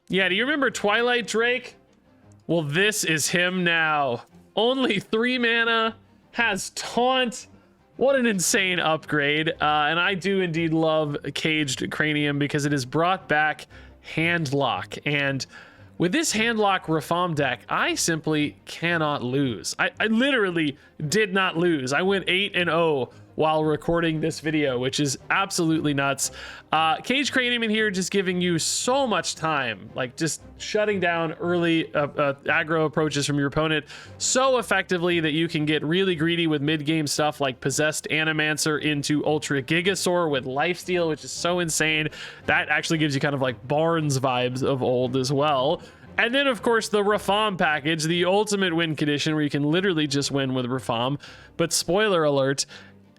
Yeah, do you remember Twilight Drake? Well, this is him now. Only 3 mana, has taunt. What an insane upgrade. And I do indeed love Caged Cranium because it has brought back Handlock. And with this Handlock Rafaam deck, I simply cannot lose. I literally did not lose. I went 8-0 while recording this video, which is absolutely nuts. Cage Cranium in here just giving you so much time, like just shutting down early aggro approaches from your opponent so effectively that you can get really greedy with mid-game stuff like Possessed Animancer into Ultra Gigasaur with Lifesteal, which is so insane. That actually gives you kind of like Barnes vibes of old as well. And then, of course, the Rafaam package, the ultimate win condition where you can literally just win with Rafaam. But spoiler alert,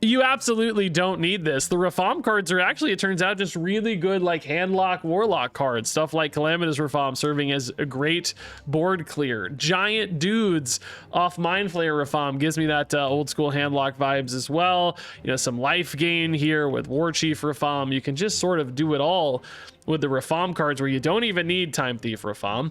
you absolutely don't need this. The Rafaam cards are actually, it turns out, just really good like Handlock Warlock cards. Stuff like Calamitous Rafaam serving as a great board clear. Giant dudes off Mind Flayer Rafaam gives me that old school Handlock vibes as well. You know, some life gain here with War Chief Rafaam. You can just sort of do it all with the Rafaam cards where you don't even need Time Thief Rafaam.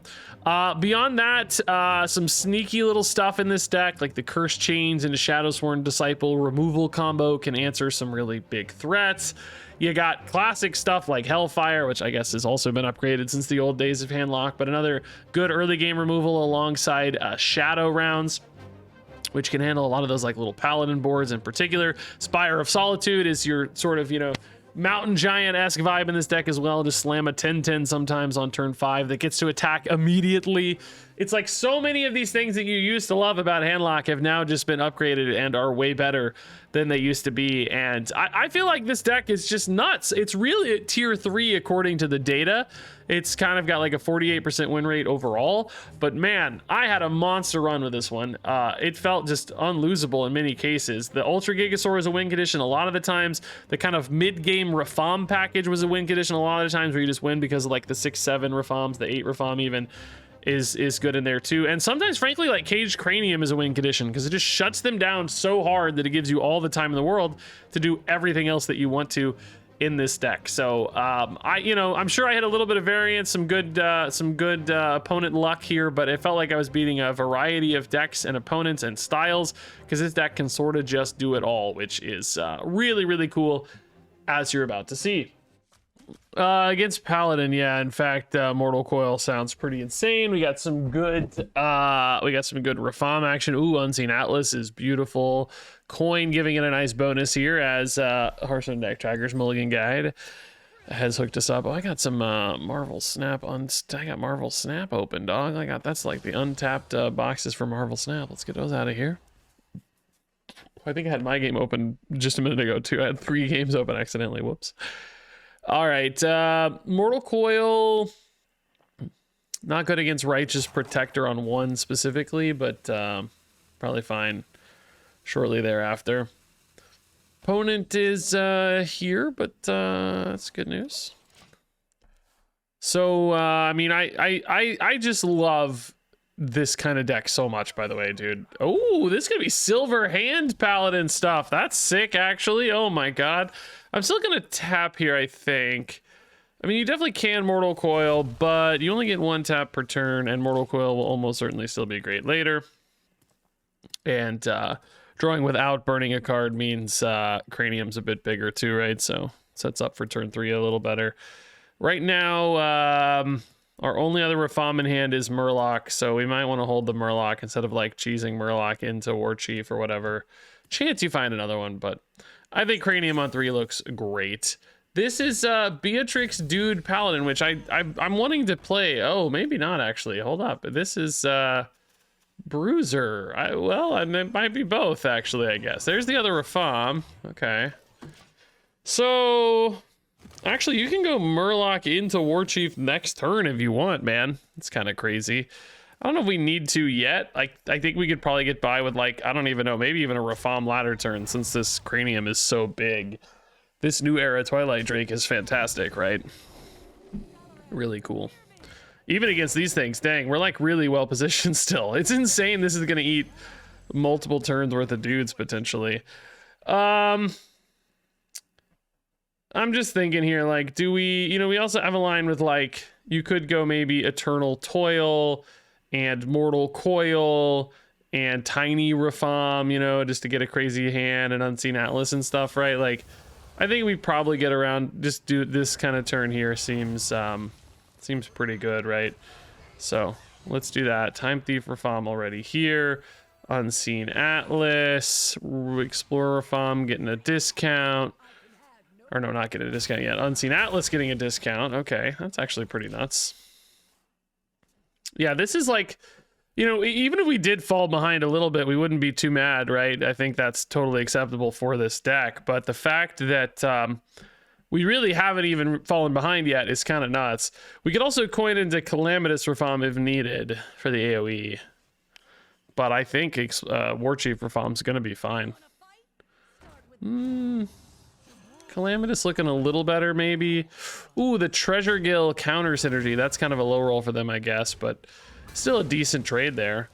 Beyond that, some sneaky little stuff in this deck, like the Cursed Chains and the Shadowsworn Disciple removal combo can answer some really big threats. You got classic stuff like Hellfire, which I guess has also been upgraded since the old days of Handlock, but another good early game removal alongside Shadow Rounds, which can handle a lot of those like little Paladin boards in particular. Spire of Solitude is your sort of, you know, Mountain Giant-esque vibe in this deck as well. Just slam a 10-10 sometimes on turn 5 that gets to attack immediately. It's like so many of these things that you used to love about Handlock have now just been upgraded and are way better than they used to be. And I feel like this deck is just nuts. It's really at tier 3 according to the data. It's kind of got like a 48% win rate overall. But man, I had a monster run with this one. It felt just unlosable in many cases. The Ultra Gigasaur is a win condition a lot of the times. The kind of mid-game Rafaam package was a win condition a lot of the times where you just win because of like the 6-7 Rafaams, the 8 Rafaam even is good in there too. And sometimes, frankly, like Caged Cranium is a win condition because it just shuts them down so hard that it gives you all the time in the world to do everything else that you want to in this deck. So I'm sure I had a little bit of variance, some good opponent luck here, but it felt like I was beating a variety of decks and opponents and styles because this deck can sort of just do it all, which is really, really cool, as you're about to see. Against Paladin, yeah, in fact, Mortal Coil sounds pretty insane. We got some good Rafaam action. Ooh, Unseen Atlas is beautiful. Coin giving it a nice bonus here as Hearthstone Deck Tracker's Mulligan Guide has hooked us up. Oh, I got some Marvel Snap I got Marvel Snap open, dog. That's like the untapped boxes for Marvel Snap. Let's get those out of here. I think I had my game open just a minute ago too. I had 3 games open accidentally. Whoops. All right, Mortal Coil, not good against Righteous Protector on 1 specifically, but probably fine shortly thereafter. Opponent is here, but that's good news. So, I mean, I just love this kind of deck so much, by the way, dude. Oh, this is gonna be Silver Hand Paladin stuff. That's sick, actually. Oh my god. I'm still gonna tap here, I think. I mean, you definitely can Mortal Coil, but you only get 1 tap per turn, and Mortal Coil will almost certainly still be great later. And drawing without burning a card means Cranium's a bit bigger too, right? So sets up for turn 3 a little better. Right now, our only other Rafaam in hand is Murloc, so we might want to hold the Murloc instead of like cheesing Murloc into War Chief or whatever. Chance you find another one, but I think Cranium on 3 looks great. This is Beatrix Dude Paladin, which I'm wanting to play. Oh, maybe not actually. Hold up. This is Bruiser. It might be both actually, I guess. There's the other Rafaam. Okay. So actually, you can go Murloc into War Chief next turn if you want, man. It's kind of crazy. I don't know if we need to yet. I think we could probably get by with like, I don't even know, maybe even a Rafaam ladder turn since this Cranium is so big. This new era Twilight Drake is fantastic, right? Really cool. Even against these things, dang, we're like really well positioned still. It's insane this is gonna eat multiple turns worth of dudes potentially. I'm just thinking here, like, do we, we also have a line with like, You could go maybe Eternal Toil and Mortal Coil and Tiny Rafaam, you know, just to get a crazy hand and Unseen Atlas and stuff, right? Like, I think we probably get around, just do this kind of turn here seems pretty good, right? So let's do that. Time Thief Rafaam already here. Unseen Atlas, Explorer Rafaam getting a discount. Or no, not getting a discount yet. Unseen Atlas getting a discount. Okay, that's actually pretty nuts. Yeah, this is like, you know, even if we did fall behind a little bit, we wouldn't be too mad, right? I think that's totally acceptable for this deck. But the fact that we really haven't even fallen behind yet is kind of nuts. We could also coin into Calamitous Rafaam if needed for the AoE. But I think Warchief Rafaam's going to be fine. Calamitous looking a little better, maybe. Ooh, the Treasure Gill counter synergy. That's kind of a low roll for them, I guess, but still a decent trade there.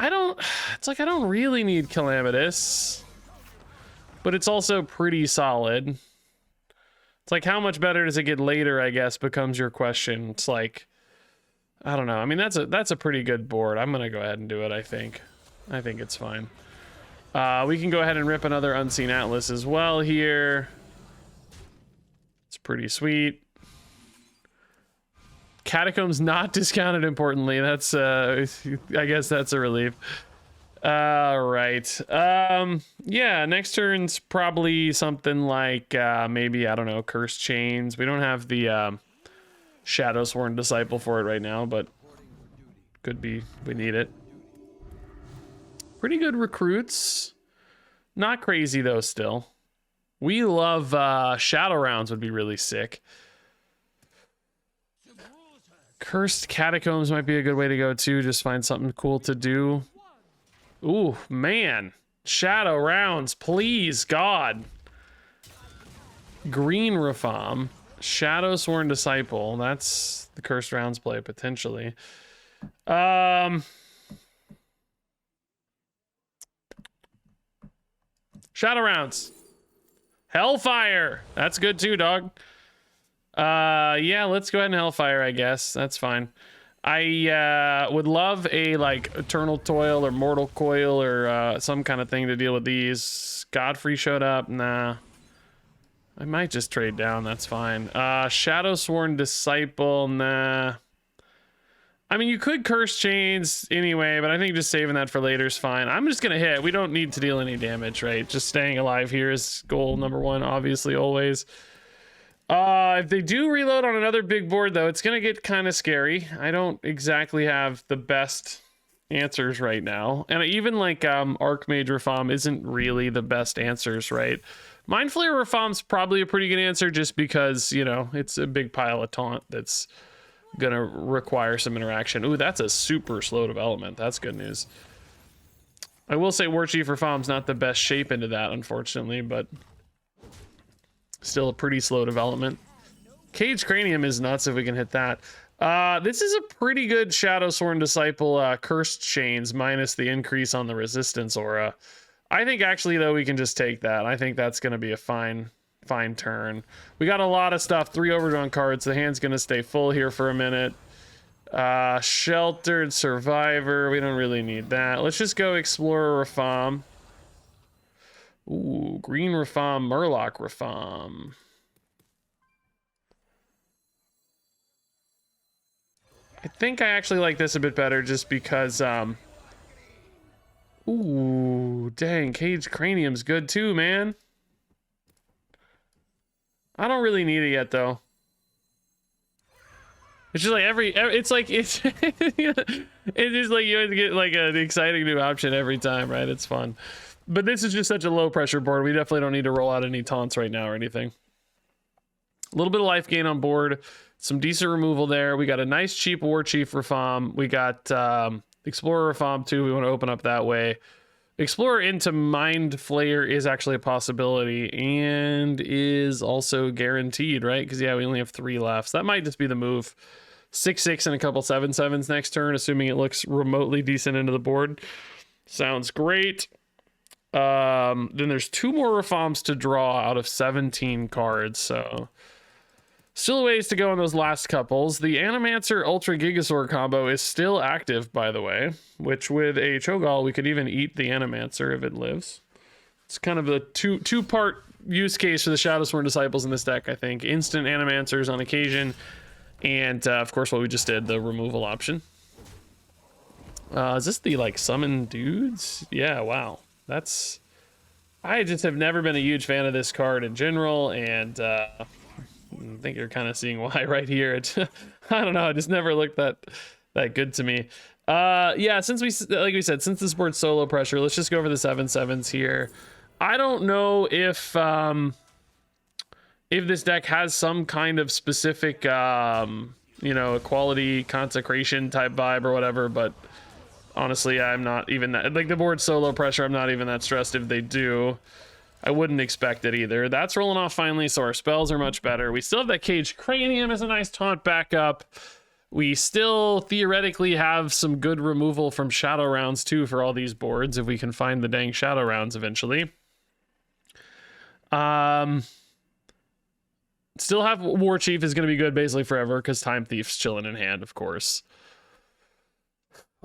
It's like I don't really need Calamitous, but it's also pretty solid. It's like, how much better does it get later, I guess, becomes your question. It's like, I don't know. I mean, that's a pretty good board. I'm going to go ahead and do it, I think. I think it's fine. We can go ahead and rip another Unseen Atlas as well here. It's pretty sweet. Catacombs not discounted, importantly. That's, I guess that's a relief. All right. Yeah, next turn's probably something like, maybe, I don't know, Cursed Chains. We don't have the, Shadowsworn Disciple for it right now, but could be we need it. Pretty good recruits. Not crazy though still. We love Shadow Rounds would be really sick. Cursed Catacombs might be a good way to go too. Just find something cool to do. Ooh, man. Shadow Rounds, please, God. Green Rafaam. Shadowsworn Disciple. That's the Cursed Rounds play, potentially. Shadow Rounds. Hellfire. That's good too, dog. Yeah, let's go ahead and Hellfire, I guess. That's fine. I would love a, like, Eternal Toil or Mortal Coil or some kind of thing to deal with these. Godfrey showed up. Nah. I might just trade down, that's fine. Shadowsworn Disciple, nah. I mean, you could Curse Chains anyway, but I think just saving that for later is fine. I'm just gonna hit. We don't need to deal any damage, right? Just staying alive here is goal number one, obviously, always. If they do reload on another big board, though, it's gonna get kind of scary. I don't exactly have the best answers right now. And even, like, Archmage Rafaam isn't really the best answers, right? Mind Flayer Rafaam's probably a pretty good answer just because, you know, it's a big pile of taunt that's gonna require some interaction. Ooh, that's a super slow development. That's good news. I will say Warchief Rafaam's not the best shape into that, unfortunately, but still a pretty slow development. Cage Cranium is nuts if we can hit that. This is a pretty good Shadowsworn Disciple Cursed Chains minus the increase on the resistance aura. I think actually, though, we can just take that. I think that's going to be a fine turn. We got a lot of stuff. 3 overdrawn cards. The hand's going to stay full here for a minute. Sheltered Survivor. We don't really need that. Let's just go Explorer Rafaam. Ooh, Green Rafaam, Murloc Rafaam. I think I actually like this a bit better just because... Ooh, dang, Cage Cranium's good too, man. I don't really need it yet, though. It's just like it's like, it's, it is like you have to get like an exciting new option every time, right? It's fun. But this is just such a low pressure board. We definitely don't need to roll out any taunts right now or anything. A little bit of life gain on board. Some decent removal there. We got a nice cheap Warchief Rafaam. We got Explorer Rafaam too. We want to open up that way. Explorer into Mind Flayer is actually a possibility and is also guaranteed, right? Because yeah, we only have 3 left. So that might just be the move. 6/6 and a couple 7/7s next turn, assuming it looks remotely decent into the board. Sounds great. Then there's 2 more Rafaams to draw out of 17 cards. So Still ways to go on those last couples. The Animancer Ultra Gigasaur combo is still active, by the way, which with a Cho'Gall, we could even eat the Animancer if it lives. It's kind of a two-part use case for the Shadowsworn Disciples in this deck, I think. Instant Animancers on occasion, and of course what we just did, the removal option. Is this the, like, summon dudes? Yeah, wow. That's... I just have never been a huge fan of this card in general, and I think you're kind of seeing why right here. I don't know, it just never looked that good to me. Yeah, since like we said, since this board's solo pressure, let's just go over the 7/7s here. I don't know if this deck has some kind of specific, you know, equality consecration type vibe or whatever, but honestly, I'm not even that, like, the board's solo pressure, I'm not even that stressed if they do. I wouldn't expect it either. That's rolling off finally, so our spells are much better. We still have that Caged Cranium as a nice taunt backup. We still theoretically have some good removal from Shadow Rounds too for all these boards, if we can find the dang Shadow Rounds eventually. Still have War Chief is going to be good basically forever because Time Thief's chilling in hand, of course.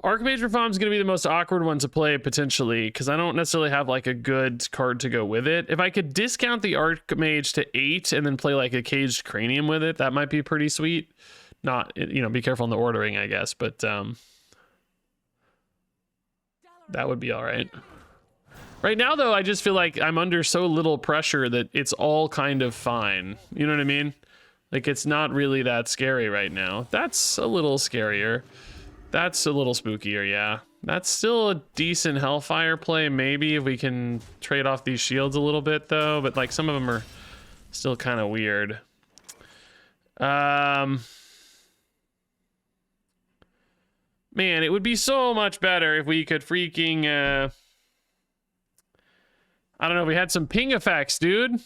Archmage Rafaam is going to be the most awkward one to play potentially because I don't necessarily have like a good card to go with it. If I could discount the Archmage to 8 and then play like a Caged Cranium with it, that might be pretty sweet. Not, you know, be careful in the ordering, I guess, but that would be all right. Right now, though, I just feel like I'm under so little pressure that it's all kind of fine. You know what I mean? Like, it's not really that scary right now. That's a little scarier. That's a little spookier, yeah. That's still a decent Hellfire play, maybe, if we can trade off these shields a little bit, though. But, like, some of them are still kind of weird. Man, it would be so much better if we could freaking... I don't know, we had some ping effects, dude.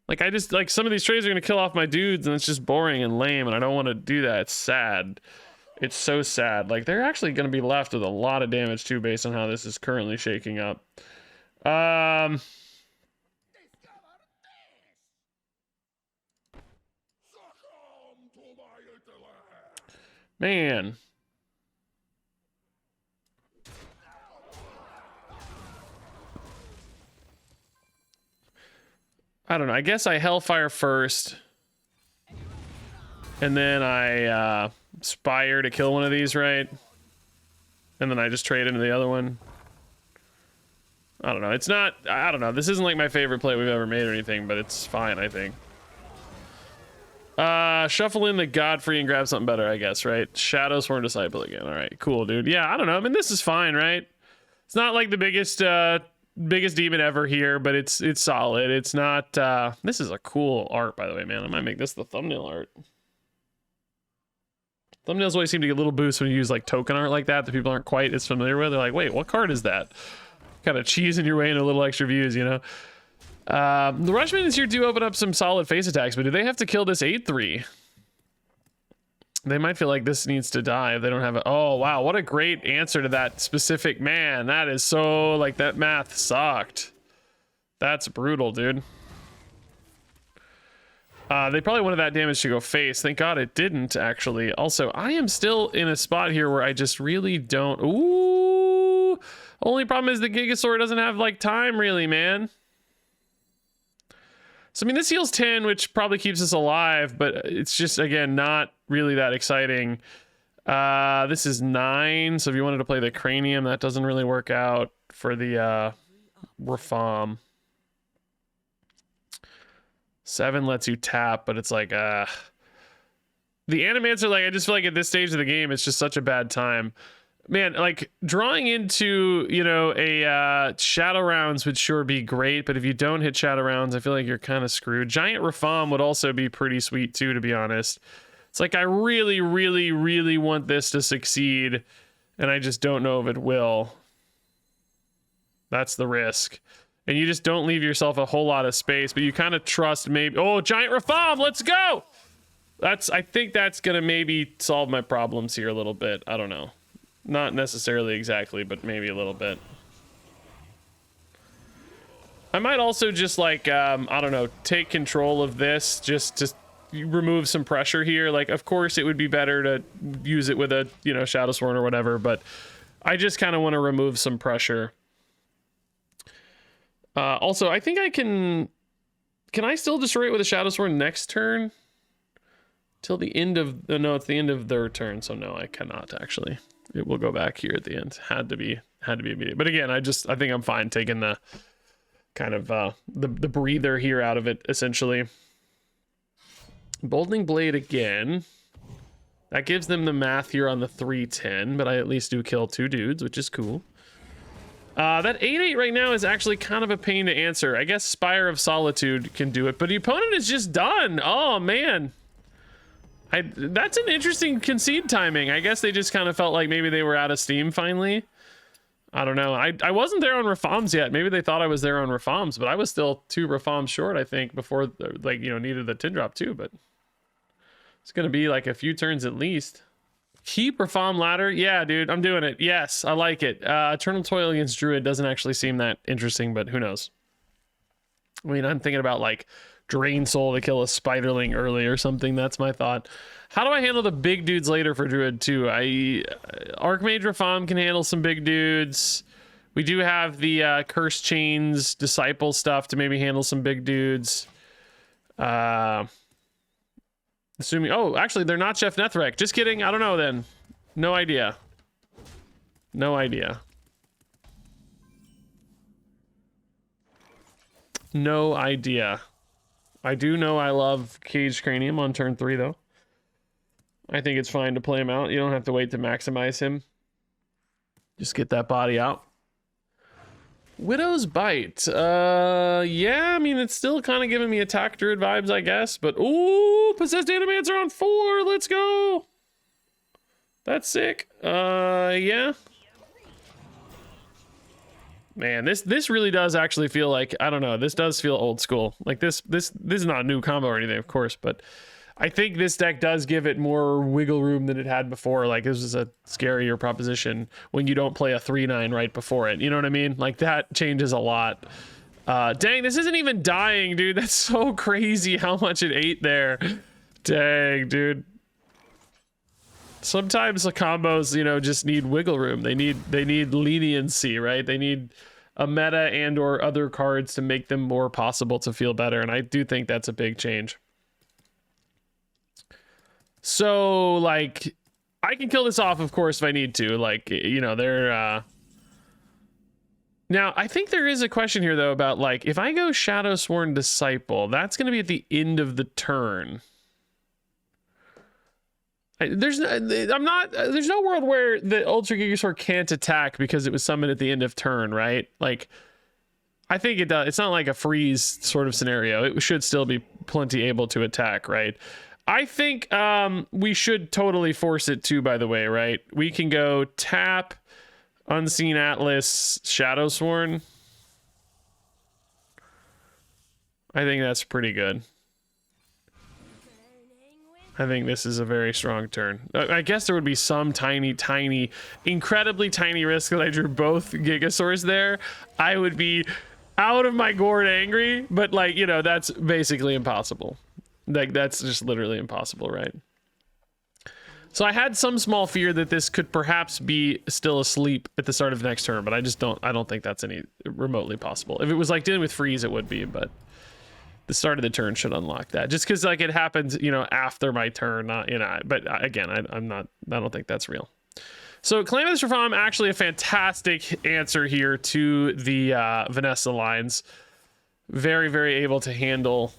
Like, I just, like, some of these trades are gonna kill off my dudes, and it's just boring and lame, and I don't want to do that. It's sad. It's so sad. Like, they're actually gonna be left with a lot of damage, too, based on how this is currently shaking up. Man. I don't know. I guess I Hellfire first. And then I Spire to kill one of these, right? And then I just trade into the other one. I don't know. It's not... I don't know. This isn't like my favorite play we've ever made or anything, but it's fine, I think. Shuffle in the Godfrey and grab something better, I guess, right? Shadowsworn Disciple again. All right, cool, dude. Yeah, I don't know. I mean, this is fine, right? It's not like the biggest demon ever here, but it's solid. It's not... this is a cool art, by the way, man. I might make this the thumbnail art. Thumbnails always seem to get a little boost when you use like token art like that people aren't quite as familiar with. They're like, wait, what card is that? Kind of cheesing your way into a little extra views, you know? The Rushmans here do open up some solid face attacks, but do they have to kill this 8/3? They might feel like this needs to die if they don't have a... Oh, wow, what a great answer to that specific man. That is so... Like, that math sucked. That's brutal, dude. They probably wanted that damage to go face. Thank God it didn't, actually. Also, I am still in a spot here where I just really don't... Ooh! Only problem is the Gigasaur doesn't have, like, time, really, man. So, I mean, this heals 10, which probably keeps us alive, but it's just, again, not really that exciting. This is 9, so if you wanted to play the Cranium, that doesn't really work out for the Rafaam. 7 lets you tap, but it's like, the Animancer, like, I just feel like at this stage of the game, it's just such a bad time. Man, like, drawing into, you know, a Shadow Rounds would sure be great, but if you don't hit Shadow Rounds, I feel like you're kind of screwed. Giant Rafaam would also be pretty sweet, too, to be honest. It's like, I really, really, really want this to succeed, and I just don't know if it will. That's the risk. And you just don't leave yourself a whole lot of space, but you kind of trust maybe... Oh, Giant Rafaam, let's go! I think that's going to maybe solve my problems here a little bit. I don't know. Not necessarily exactly, but maybe a little bit. I might also just like, I don't know, take control of this just to remove some pressure here. Like, of course it would be better to use it with a, you know, Shadow Sworn or whatever, but I just kind of want to remove some pressure. Also, I think I can I still destroy it with a Shadow Sworn next turn? Till the end of, no, it's the end of their turn, so no, I cannot actually. It will go back here at the end. Had to be immediate. But again, I think I'm fine taking the kind of the breather here out of it, essentially. Boldening Blade again. That gives them the math here on the 310, but I at least do kill 2 dudes, which is cool. That 8/8 right now is actually kind of a pain to answer. I guess Spire of Solitude can do it, but the opponent is just done. Oh, man. That's an interesting concede timing. I guess they just kind of felt like maybe they were out of steam finally. I don't know. I wasn't there on Rafaam's yet. Maybe they thought I was there on Rafaam's, but I was still 2 Rafaams short, I think, before, like, you know, needed the 10 drop too, but it's going to be like a few turns at least. Keep Rafaam ladder. Yeah, dude, I'm doing it. Yes, I like it. Eternal Toil against Druid doesn't actually seem that interesting, but who knows? I mean, I'm thinking about like Drain Soul to kill a Spiderling early or something. That's my thought. How do I handle the big dudes later for Druid too? Archmage Rafaam can handle some big dudes. We do have the Curse Chains Disciple stuff to maybe handle some big dudes. Assuming, oh, actually, they're not Chef Nethrek. Just kidding. I don't know then. No idea. No idea. No idea. I do know I love Caged Cranium on turn 3, though. I think it's fine to play him out. You don't have to wait to maximize him. Just get that body out. Widow's Bite. Yeah, I mean, it's still kind of giving me Attack Druid vibes, I guess. But, ooh, Possessed Animancer on 4. Let's go. That's sick. Yeah. Man, this really does actually feel like, I don't know, this does feel old school. Like this is not a new combo or anything, of course, but I think this deck does give it more wiggle room than it had before. Like, this is a scarier proposition when you don't play a 3/9 right before it. You know what I mean? Like, that changes a lot. Dang, this isn't even dying, dude. That's so crazy how much it ate there. Dang, dude. Sometimes the combos, you know, just need wiggle room. They need leniency, right? They need a meta and or other cards to make them more possible to feel better. And I do think that's a big change. So, like, I can kill this off, of course, if I need to. Like, you know, they're... Now, I think there is a question here, though, about, like, if I go Shadow Sworn Disciple, that's going to be at the end of the turn. There's no world where the Ultra Gigasaur can't attack because it was summoned at the end of turn, right? Like, I think it does. It's not like a freeze sort of scenario. It should still be plenty able to attack, right? I think we should totally force it too, by the way, right? We can go tap, Unseen Atlas, Shadow Sworn. I think that's pretty good. I think this is a very strong turn. I guess there would be some tiny, incredibly tiny risk that I drew both Gigasaurs there. I would be out of my gourd angry, but, like, you know, that's basically impossible. Like, that's just literally impossible, right? So I had some small fear that this could perhaps be still asleep at the start of next turn, but I don't think that's any remotely possible. If it was like dealing with freeze, it would be, but the start of the turn should unlock that. Just because, like, it happens, you know, after my turn, not, you know, but again, I don't think that's real. So Calamitous Rafaam, actually a fantastic answer here to the Vanessa lines. Very, very able to handle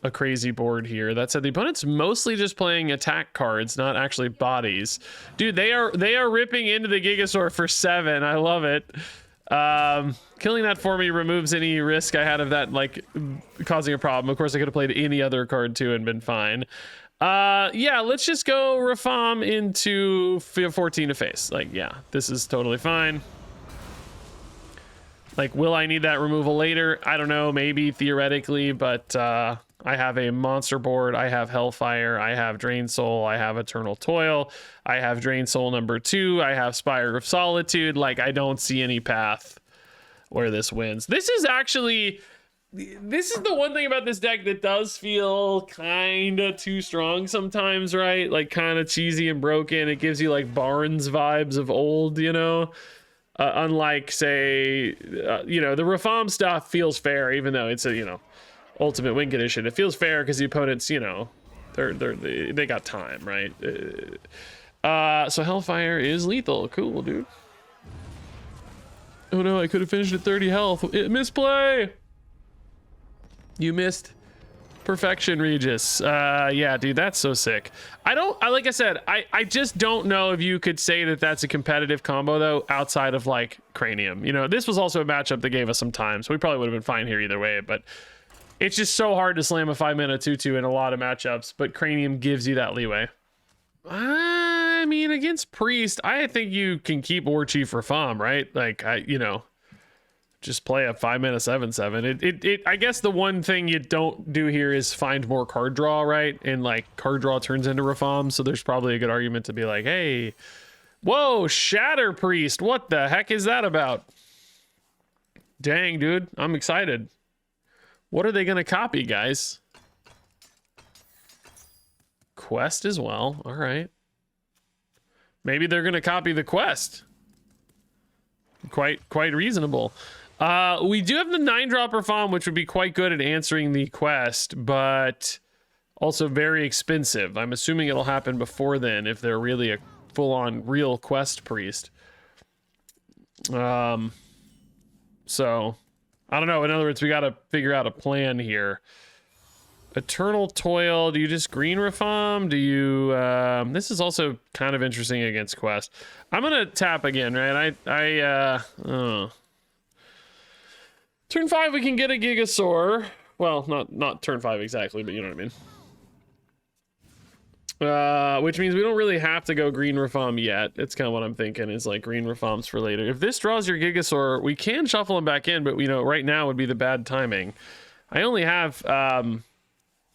a crazy board here. That said, the opponent's mostly just playing attack cards, not actually bodies. Dude, they are ripping into the Gigasaur for 7. I love it. Killing that for me removes any risk I had of that, like, causing a problem. Of course, I could have played any other card too and been fine. Yeah, let's just go Rafaam into 14 to face. Like, yeah, this is totally fine. Like, will I need that removal later? I don't know, maybe theoretically, but I have a monster board, I have Hellfire, I have Drain Soul, I have Eternal Toil, I have Drain Soul number 2, I have Spire of Solitude. Like, I don't see any path where this wins. This is actually this is the one thing about this deck that does feel kind of too strong sometimes, right? Like kind of cheesy and broken. It gives you like Barnes vibes of old, you know? Unlike, say, you know, the Rafaam stuff feels fair, even though it's a, you know, Ultimate Win condition. It feels fair because the opponents, you know, they got time, right? So Hellfire is lethal. Cool, dude. Oh no, I could have finished at 30 health. Misplay! You missed perfection, Regis. Yeah, dude, that's so sick. Like I said, I just don't know if you could say that that's a competitive combo, though, outside of, like, Cranium. You know, this was also a matchup that gave us some time, so we probably would have been fine here either way, but it's just so hard to slam a 5-mana 2/2 in a lot of matchups, but Cranium gives you that leeway. I mean, against Priest, I think you can keep War Chief Rafaam, right? Like, you know, just play a 5-mana 7/7. I guess the one thing you don't do here is find more card draw, right? And like card draw turns into Rafaam, so there's probably a good argument to be like, hey, whoa, Shatter Priest, what the heck is that about? Dang, dude, I'm excited. What are they gonna copy, guys? Quest as well. All right. Maybe they're gonna copy the quest. Quite reasonable. We do have the 9-drop Rafaam, which would be quite good at answering the quest, but also very expensive. I'm assuming it'll happen before then if they're really a full-on real quest priest. So I don't know. In other words, we got to figure out a plan here. Eternal Toil. Do you just green Rafaam? Do you... this is also kind of interesting against quest. I'm going to tap again, right? Turn 5, we can get a Gigasaur. Well, not turn 5 exactly, but you know what I mean. Which means we don't really have to go green Rafaam yet. It's kind of what I'm thinking, is like green Rafaams for later. If this draws your Gigasaur, we can shuffle him back in, but you know, right now would be the bad timing. I only have,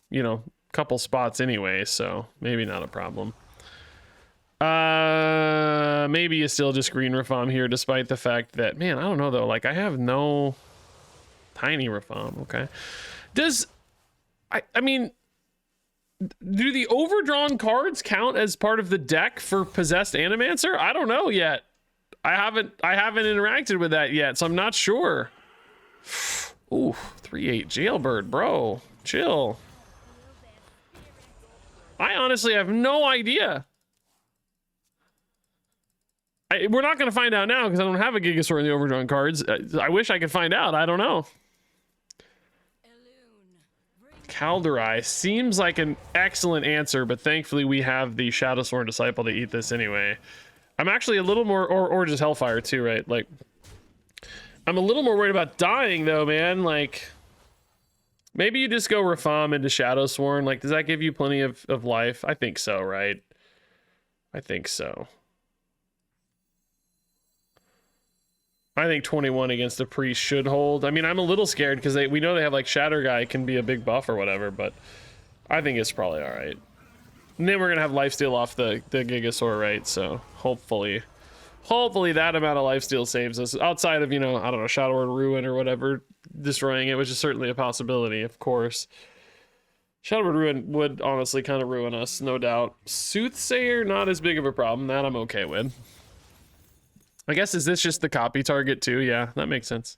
you know, a couple spots anyway, so maybe not a problem. Maybe you still just green Rafaam here, despite the fact that, man, I don't know though. Like I have no tiny Rafaam. Okay. I mean, do the overdrawn cards count as part of the deck for Possessed Animancer? I don't know yet. I haven't interacted with that yet, so I'm not sure. Ooh, 3/8 Jailbird, bro. Chill. I honestly have no idea. We're not going to find out now because I don't have a Gigasaur in the overdrawn cards. I wish I could find out. I don't know. Calderai seems like an excellent answer, but thankfully we have the Shadowsworn Disciple to eat this anyway. I'm actually a little more, or just Hellfire too, right? Like, I'm a little more worried about dying though, man. Like, maybe you just go Rafaam into Shadowsworn. Like, does that give you plenty of life? I think so, right? I think so. I think 21 against the Priest should hold. I mean, I'm a little scared because we know they have like Shatter Guy can be a big buff or whatever, but I think it's probably all right. And then we're gonna have lifesteal off the Gigasaur, right? So hopefully that amount of lifesteal saves us. Outside of, you know, I don't know, Shadow Word Ruin or whatever, destroying it, which is certainly a possibility, of course. Shadow Word Ruin would honestly kind of ruin us, no doubt. Soothsayer, not as big of a problem. That I'm okay with. I guess, is this just the copy target too? Yeah, that makes sense.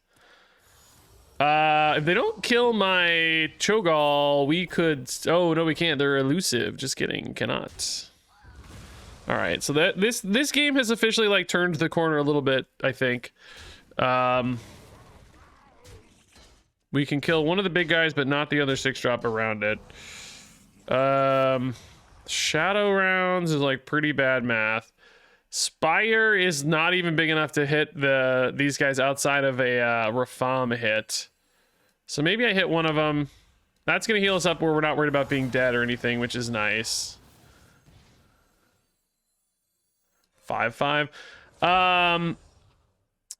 If they don't kill my Cho'Gall, we could... Oh, no, we can't. They're elusive. Just kidding. Cannot. All right, so this game has officially, like, turned the corner a little bit, I think. We can kill one of the big guys, but not the other 6-drop around it. Shadow Rounds is, like, pretty bad math. Spire is not even big enough to hit these guys outside of a Rafaam hit. So maybe I hit one of them. That's going to heal us up where we're not worried about being dead or anything, which is nice. 5/5.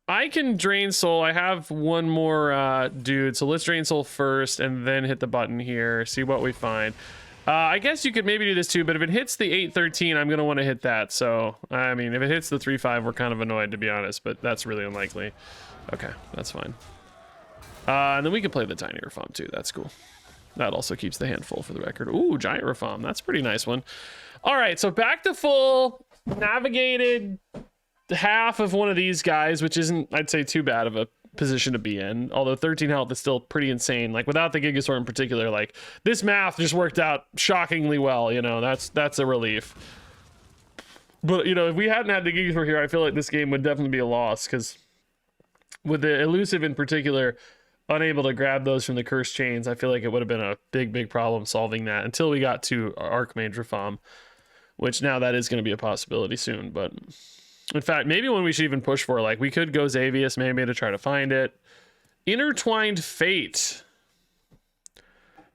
I can Drain Soul. I have one more dude. So let's Drain Soul first and then hit the button here. See what we find. I guess you could maybe do this too, but if it hits the 8/13, I'm going to want to hit that. So, I mean, if it hits the 3/5, we're kind of annoyed, to be honest, but that's really unlikely. Okay, that's fine. And then we can play the tiny Rafaam too. That's cool. That also keeps the hand full for the record. Ooh, giant Rafaam. That's a pretty nice one. All right, so back to full. Navigated half of one of these guys, which isn't, I'd say, too bad of a position to be in. Although 13 health is still pretty insane. Like, without the Gigasaur in particular, like, this math just worked out shockingly well. You know, that's a relief. But, you know, if we hadn't had the Gigasaur here, I feel like this game would definitely be a loss, because with the elusive in particular, unable to grab those from the cursed chains, I feel like it would have been a big problem solving that until we got to Archmage Rafaam, which now that is going to be a possibility soon. But in fact, maybe one we should even push for, like, we could go Xavius maybe to try to find it. Intertwined Fate.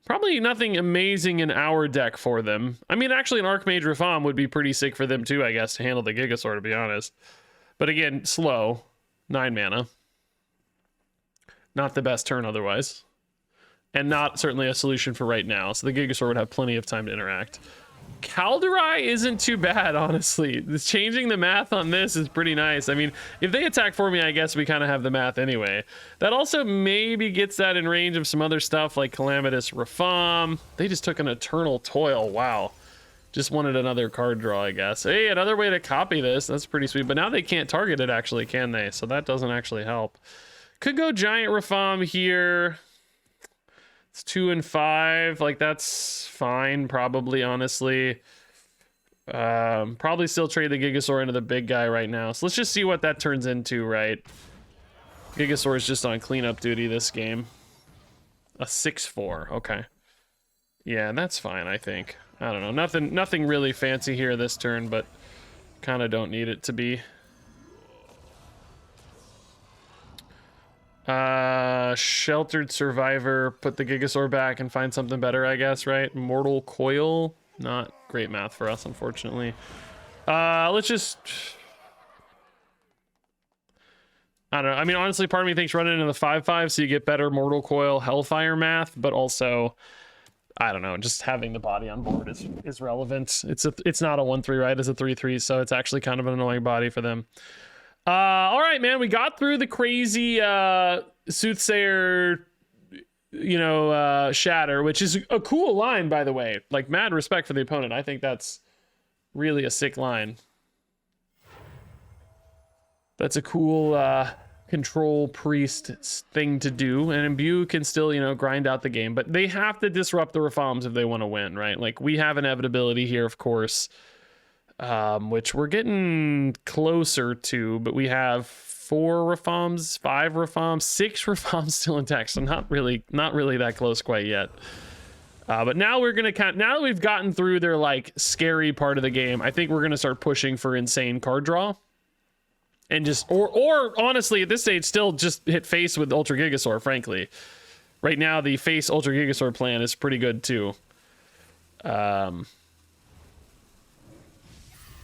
Probably nothing amazing in our deck for them. I mean, actually, an Archmage Rafaam would be pretty sick for them too, I guess, to handle the Gigasaur, to be honest. But again, slow. 9 mana. Not the best turn otherwise. And not certainly a solution for right now. So the Gigasaur would have plenty of time to interact. Calderai isn't too bad, honestly. Changing the math on this is pretty nice. I mean, if they attack for me, I guess we kind of have the math anyway. That also maybe gets that in range of some other stuff like Calamitous Rafaam. They just took an Eternal Toil. Wow. Just wanted another card draw, I guess. Hey, another way to copy this. That's pretty sweet. But now they can't target it, actually, can they? So that doesn't actually help. Could go Giant Rafaam here. It's 2 and 5. Like, that's fine, probably, honestly. Probably still trade the Gigasaur into the big guy right now. So let's just see what that turns into, right? Gigasaur is just on cleanup duty this game. A 6/4. Okay. Yeah, that's fine, I think. I don't know. Nothing really fancy here this turn, but kind of don't need it to be. Sheltered Survivor, put the Gigasaur back and find something better, I guess, right? Mortal Coil, not great math for us, unfortunately. Let's just, I don't know. I mean, honestly, part of me thinks running into the 5/5 so you get better Mortal Coil Hellfire math, but also, I don't know, just having the body on board is relevant. It's not a 1/3, right? It's a 3/3, so it's actually kind of an annoying body for them. All right, man, we got through the crazy Soothsayer, you know, Shatter, which is a cool line, by the way. Like, mad respect for the opponent. I think that's really a sick line. That's a cool control priest thing to do, and Imbue can still, you know, grind out the game, but they have to disrupt the Rafaams if they want to win, right? Like, we have inevitability here, of course. Which we're getting closer to, but we have 4 Rafaams, 5 Rafaams, 6 Rafaams still intact, so not really that close quite yet. But now we're gonna now that we've gotten through their like scary part of the game, I think we're gonna start pushing for insane card draw, and just or honestly at this stage still just hit face with Ultra Gigasaur. Frankly, right now the face Ultra Gigasaur plan is pretty good too.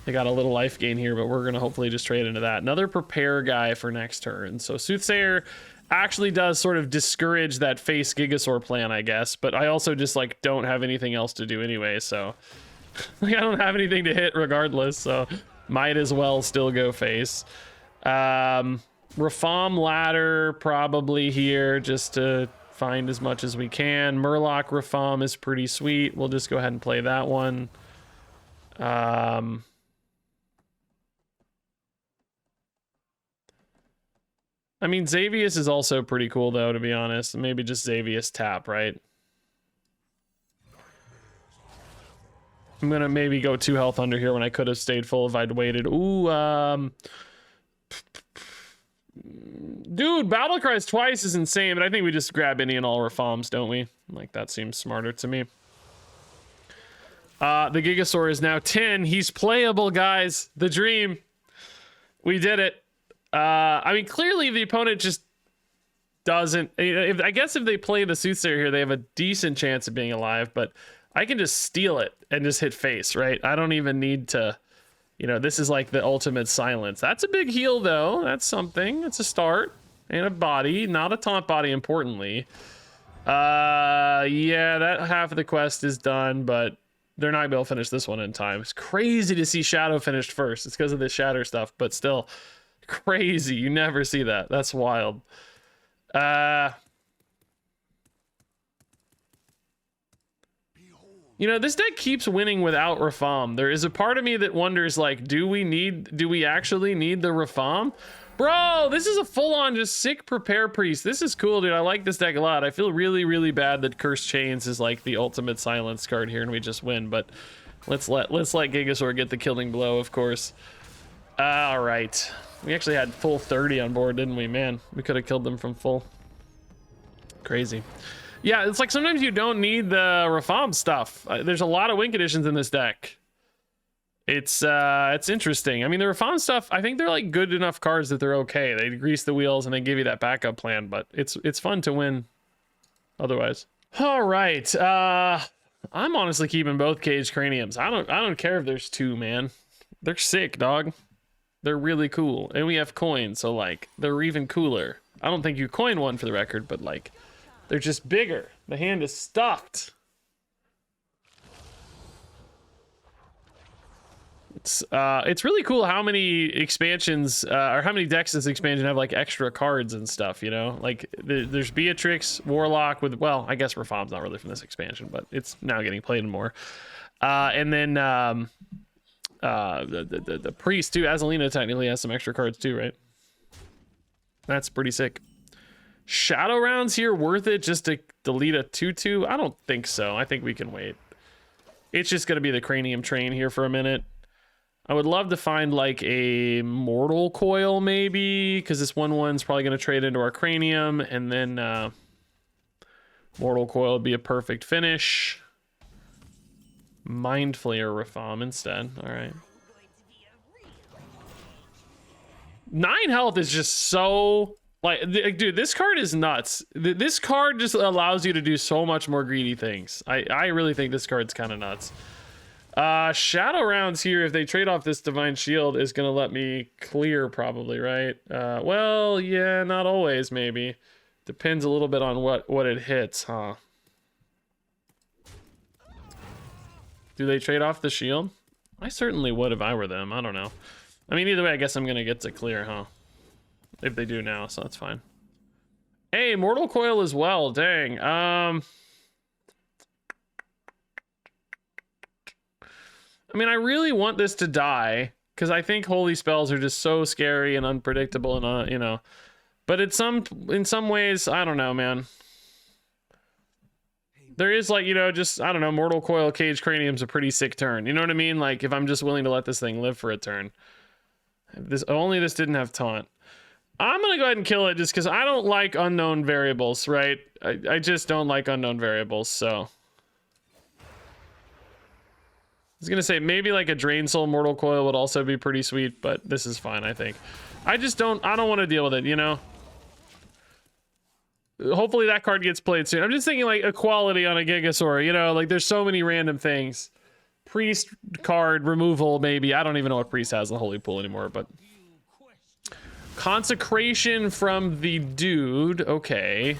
They got a little life gain here, but we're going to hopefully just trade into that. Another prepare guy for next turn. So Soothsayer actually does sort of discourage that face Gigasaur plan, I guess. But I also just, like, don't have anything else to do anyway, so... like, I don't have anything to hit regardless, so might as well still go face. Rafaam ladder probably here, just to find as much as we can. Murloc Rafaam is pretty sweet. We'll just go ahead and play that one. I mean, Xavius is also pretty cool, though, to be honest. Maybe just Xavius tap, right? I'm going to maybe go 2 health under here when I could have stayed full if I'd waited. Ooh, dude, Battle Cries twice is insane, but I think we just grab any and all Rafaams, don't we? Like, that seems smarter to me. The Gigasaur is now 10. He's playable, guys. The dream. We did it. I mean, clearly the opponent just doesn't... I guess if they play the Soothsayer here, they have a decent chance of being alive, but I can just steal it and just hit face, right? I don't even need to... You know, this is like the ultimate silence. That's a big heal, though. That's something. It's a start. And a body. Not a taunt body, importantly. Yeah, that half of the quest is done, but they're not going to be able to finish this one in time. It's crazy to see Shadow finished first. It's because of the Shatter stuff, but still... crazy. You never see that. That's wild. You know, this deck keeps winning without Rafaam. There is a part of me that wonders, like, do we actually need the Rafaam? Bro, this is a full-on just sick prepare priest. This is cool, dude. I like this deck a lot. I feel really, really bad that Cursed Chains is like the ultimate silence card here and we just win, but let's let Gigasaur get the killing blow, of course. All right. We actually had full 30 on board, didn't we? Man, we could have killed them from full. Crazy. Yeah, it's like sometimes you don't need the Rafaam stuff. There's a lot of win conditions in this deck. It's interesting. I mean, the Rafaam stuff, I think they're like good enough cards that they're okay. They grease the wheels and they give you that backup plan, but it's fun to win otherwise. All right. I'm honestly keeping both Cage Craniums. I don't care if there's two, man. They're sick, dog. They're really cool. And we have coins, so like they're even cooler. I don't think you coin one for the record, but like they're just bigger. The hand is stuffed. It's really cool how many expansions or how many decks this expansion have like extra cards and stuff, you know? Like there's Beatrix, Warlock with, well, I guess Rafaam's not really from this expansion, but it's now getting played more. And then the priest too. Azalina technically has some extra cards too, right? That's pretty sick. Shadow rounds here worth it just to delete a 2/2? I don't think so. I think we can wait. It's just gonna be the cranium train here for a minute. I would love to find like a mortal coil maybe, because this 1/1's probably gonna trade into our cranium, and then mortal coil would be a perfect finish. Mind Flayer Rafaam instead. All right. 9 health is just so like, dude, this card is nuts. This card just allows you to do so much more greedy things. I really think this card's kind of nuts. Shadow rounds here, if they trade off this Divine Shield, is gonna let me clear probably, right? Well, yeah, not always, maybe. Depends a little bit on what it hits, huh? Do they trade off the shield? I certainly would if I were them. I don't know. I mean, either way, I guess I'm gonna get to clear, huh? If they do now, so that's fine. Hey, Mortal Coil as well. Dang. I mean, I really want this to die because I think holy spells are just so scary and unpredictable, and you know. But in some ways, I don't know, man. There is like, you know, just, I don't know, Mortal Coil Cage Cranium's a pretty sick turn. You know what I mean? Like if I'm just willing to let this thing live for a turn. This didn't have taunt. I'm gonna go ahead and kill it just because I don't like unknown variables, right? I just don't like unknown variables, so. I was gonna say maybe like a Drain Soul Mortal Coil would also be pretty sweet, but this is fine, I think. I don't want to deal with it, you know? Hopefully that card gets played soon. I'm just thinking like equality on a Gigasaur, you know, like there's so many random things. Priest card removal, maybe. I don't even know what Priest has in the Holy Pool anymore, but. Consecration from the dude, okay.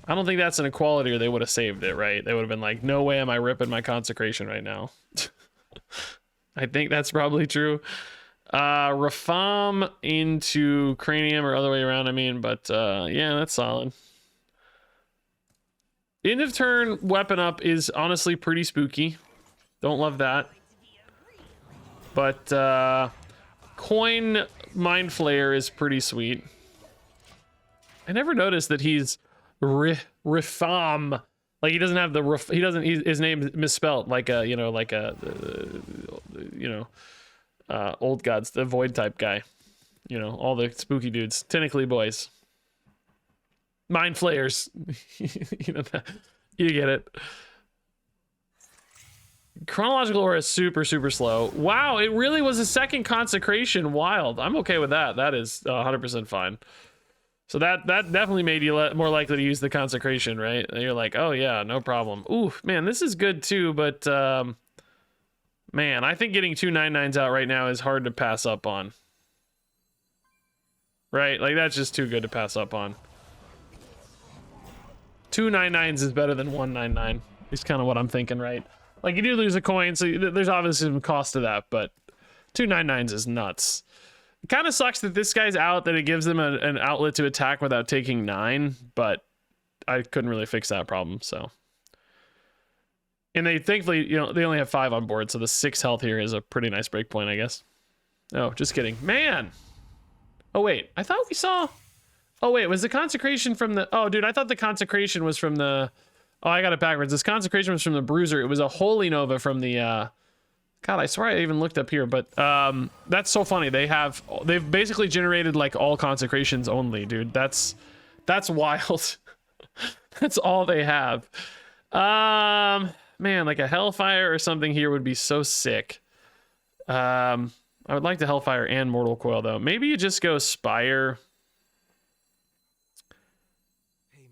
I don't think that's an equality or they would have saved it, right? They would have been like, no way am I ripping my consecration right now. I think that's probably true. Rafaam into cranium or other way around, I mean, but yeah, that's solid. End of turn weapon up is honestly pretty spooky. Don't love that. But coin Mind Flayer is pretty sweet. I never noticed that he's Rafaam. Like he doesn't have the his name is misspelled like a, you know, like a you know, old gods, the void type guy, you know, all the spooky dudes, tentacly boys, Mind Flayers. You know, you get it. Chronological Aura is super slow. Wow, it really was a second consecration. Wild. I'm okay with that. That is 100% fine. So that definitely made you more likely to use the consecration, right? And you're like, oh yeah, no problem. Ooh, man, this is good too, but man, I think getting 2 9/9s out right now is hard to pass up on. Right? Like that's just too good to pass up on. 2 9/9s is better than 1 9/9. Is kind of what I'm thinking, right? Like you do lose a coin, so there's obviously some cost to that, but 2 9/9s is nuts. It kind of sucks that this guy's out, that it gives them an outlet to attack without taking 9, but I couldn't really fix that problem, so. And they thankfully, you know, they only have 5 on board, so the 6 health here is a pretty nice break point, I guess. Oh, just kidding. Man! Oh, wait. I thought we saw... Oh, wait. Was the consecration from the... Oh, dude, I thought the consecration was from the... Oh, I got it backwards. This consecration was from the Bruiser. It was a Holy Nova from the... God, I swear I even looked up here, but that's so funny. They've basically generated like all consecrations only, dude. That's wild. That's all they have. Man, like a Hellfire or something here would be so sick. I would like the Hellfire and Mortal Coil though. Maybe you just go Spire.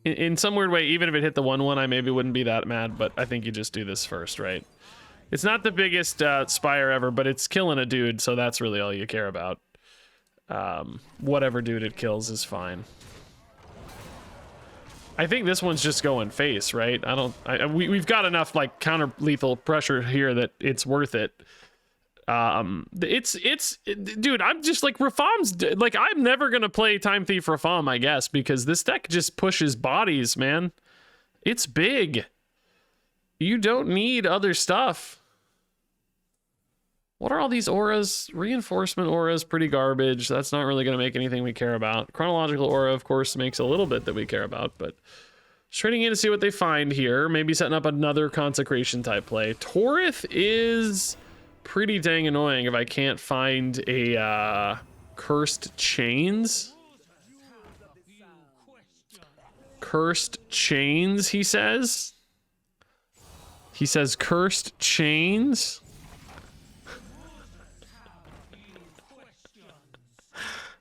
In some weird way, even if it hit the 1/1, I maybe wouldn't be that mad, but I think you just do this first, right? It's not the biggest Spire ever, but it's killing a dude, so that's really all you care about. Whatever dude it kills is fine. I think this one's just going face, right? We've got enough like counter lethal pressure here that it's worth it. Dude, I'm just like Rafaam's like, I'm never gonna play Time Thief Rafaam, I guess, because this deck just pushes bodies, man. It's big. You don't need other stuff. What are all these auras? Reinforcement aura is pretty garbage. That's not really going to make anything we care about. Chronological aura, of course, makes a little bit that we care about, but just trading in to see what they find here. Maybe setting up another consecration type play. Torith is pretty dang annoying if I can't find a Cursed Chains. Cursed Chains, he says. He says Cursed Chains.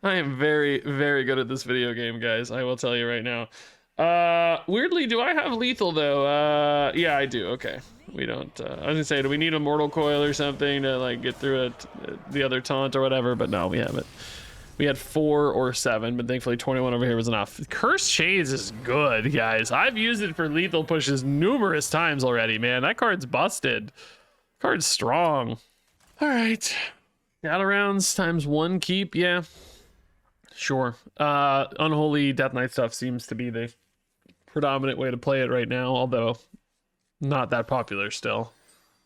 I am very, very good at this video game, guys. I will tell you right now. Weirdly, do I have lethal, though? Yeah, I do. Okay. We don't... I was gonna say, do we need a Mortal Coil or something to, like, get through it, the other taunt or whatever? But no, we haven't. We had 4 or 7, but thankfully 21 over here was enough. Cursed Chains is good, guys. I've used it for lethal pushes numerous times already, man. That card's busted. Card's strong. All right. Battle rounds times 1 keep, yeah. Sure. Unholy Death Knight stuff seems to be the predominant way to play it right now, although not that popular still.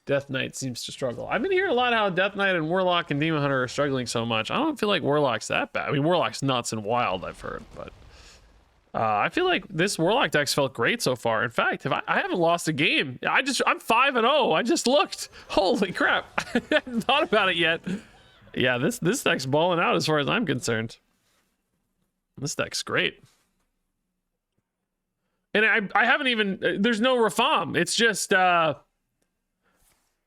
Death Knight seems to struggle. I've been hearing a lot how Death Knight and Warlock and Demon Hunter are struggling so much. I don't feel like Warlock's that bad. I mean, Warlock's nuts and wild, I've heard, but I feel like this Warlock deck's felt great so far. In fact, if I haven't lost a game. I'm 5-0. I just looked. Holy crap. I hadn't thought about it yet. Yeah, this deck's balling out as far as I'm concerned. This deck's great. And I haven't even... There's no Rafaam. It's just,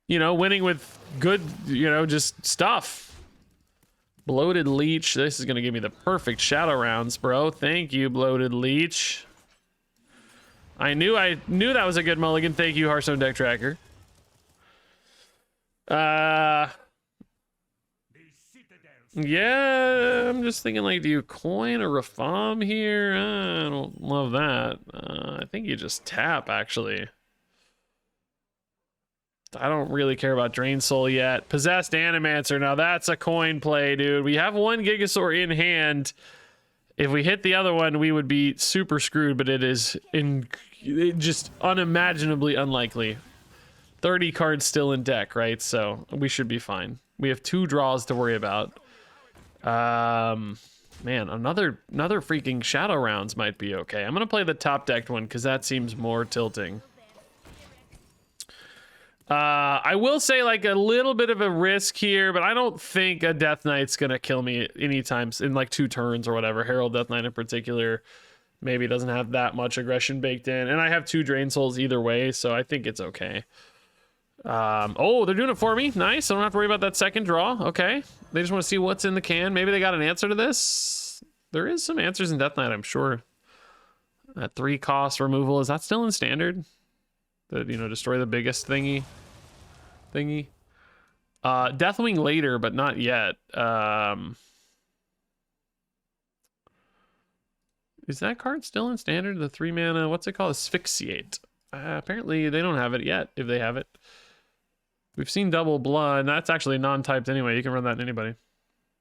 you know, winning with good, you know, just stuff. Bloated Leech. This is going to give me the perfect shadow rounds, bro. Thank you, Bloated Leech. I knew that was a good mulligan. Thank you, Hearthstone Deck Tracker. Yeah, I'm just thinking, like, do you coin a Rafaam here? I don't love that. I think you just tap, actually. I don't really care about Drain Soul yet. Possessed Animancer, now that's a coin play, dude. We have 1 Gigasaur in hand. If we hit the other one, we would be super screwed, but it is just unimaginably unlikely. 30 cards still in deck, right? So we should be fine. We have 2 draws to worry about. Man, another freaking shadow rounds might be okay. I'm gonna play the top decked one because that seems more tilting. I will say, like, a little bit of a risk here, but I don't think a Death Knight's gonna kill me anytime in like 2 turns or whatever. Herald Death Knight in particular maybe doesn't have that much aggression baked in, and I have 2 Drain Souls either way, so I think it's okay. Oh, they're doing it for me. Nice. I don't have to worry about that second draw. Okay. They just want to see what's in the can. Maybe they got an answer to this. There is some answers in Death Knight, I'm sure. That 3 cost removal, is that still in standard? The, you know, destroy the biggest thingy. Deathwing later, but not yet. Is that card still in standard? The 3 mana, what's it called? Asphyxiate. Apparently they don't have it yet, if they have it. We've seen Double Blood. That's actually non-typed anyway. You can run that in anybody.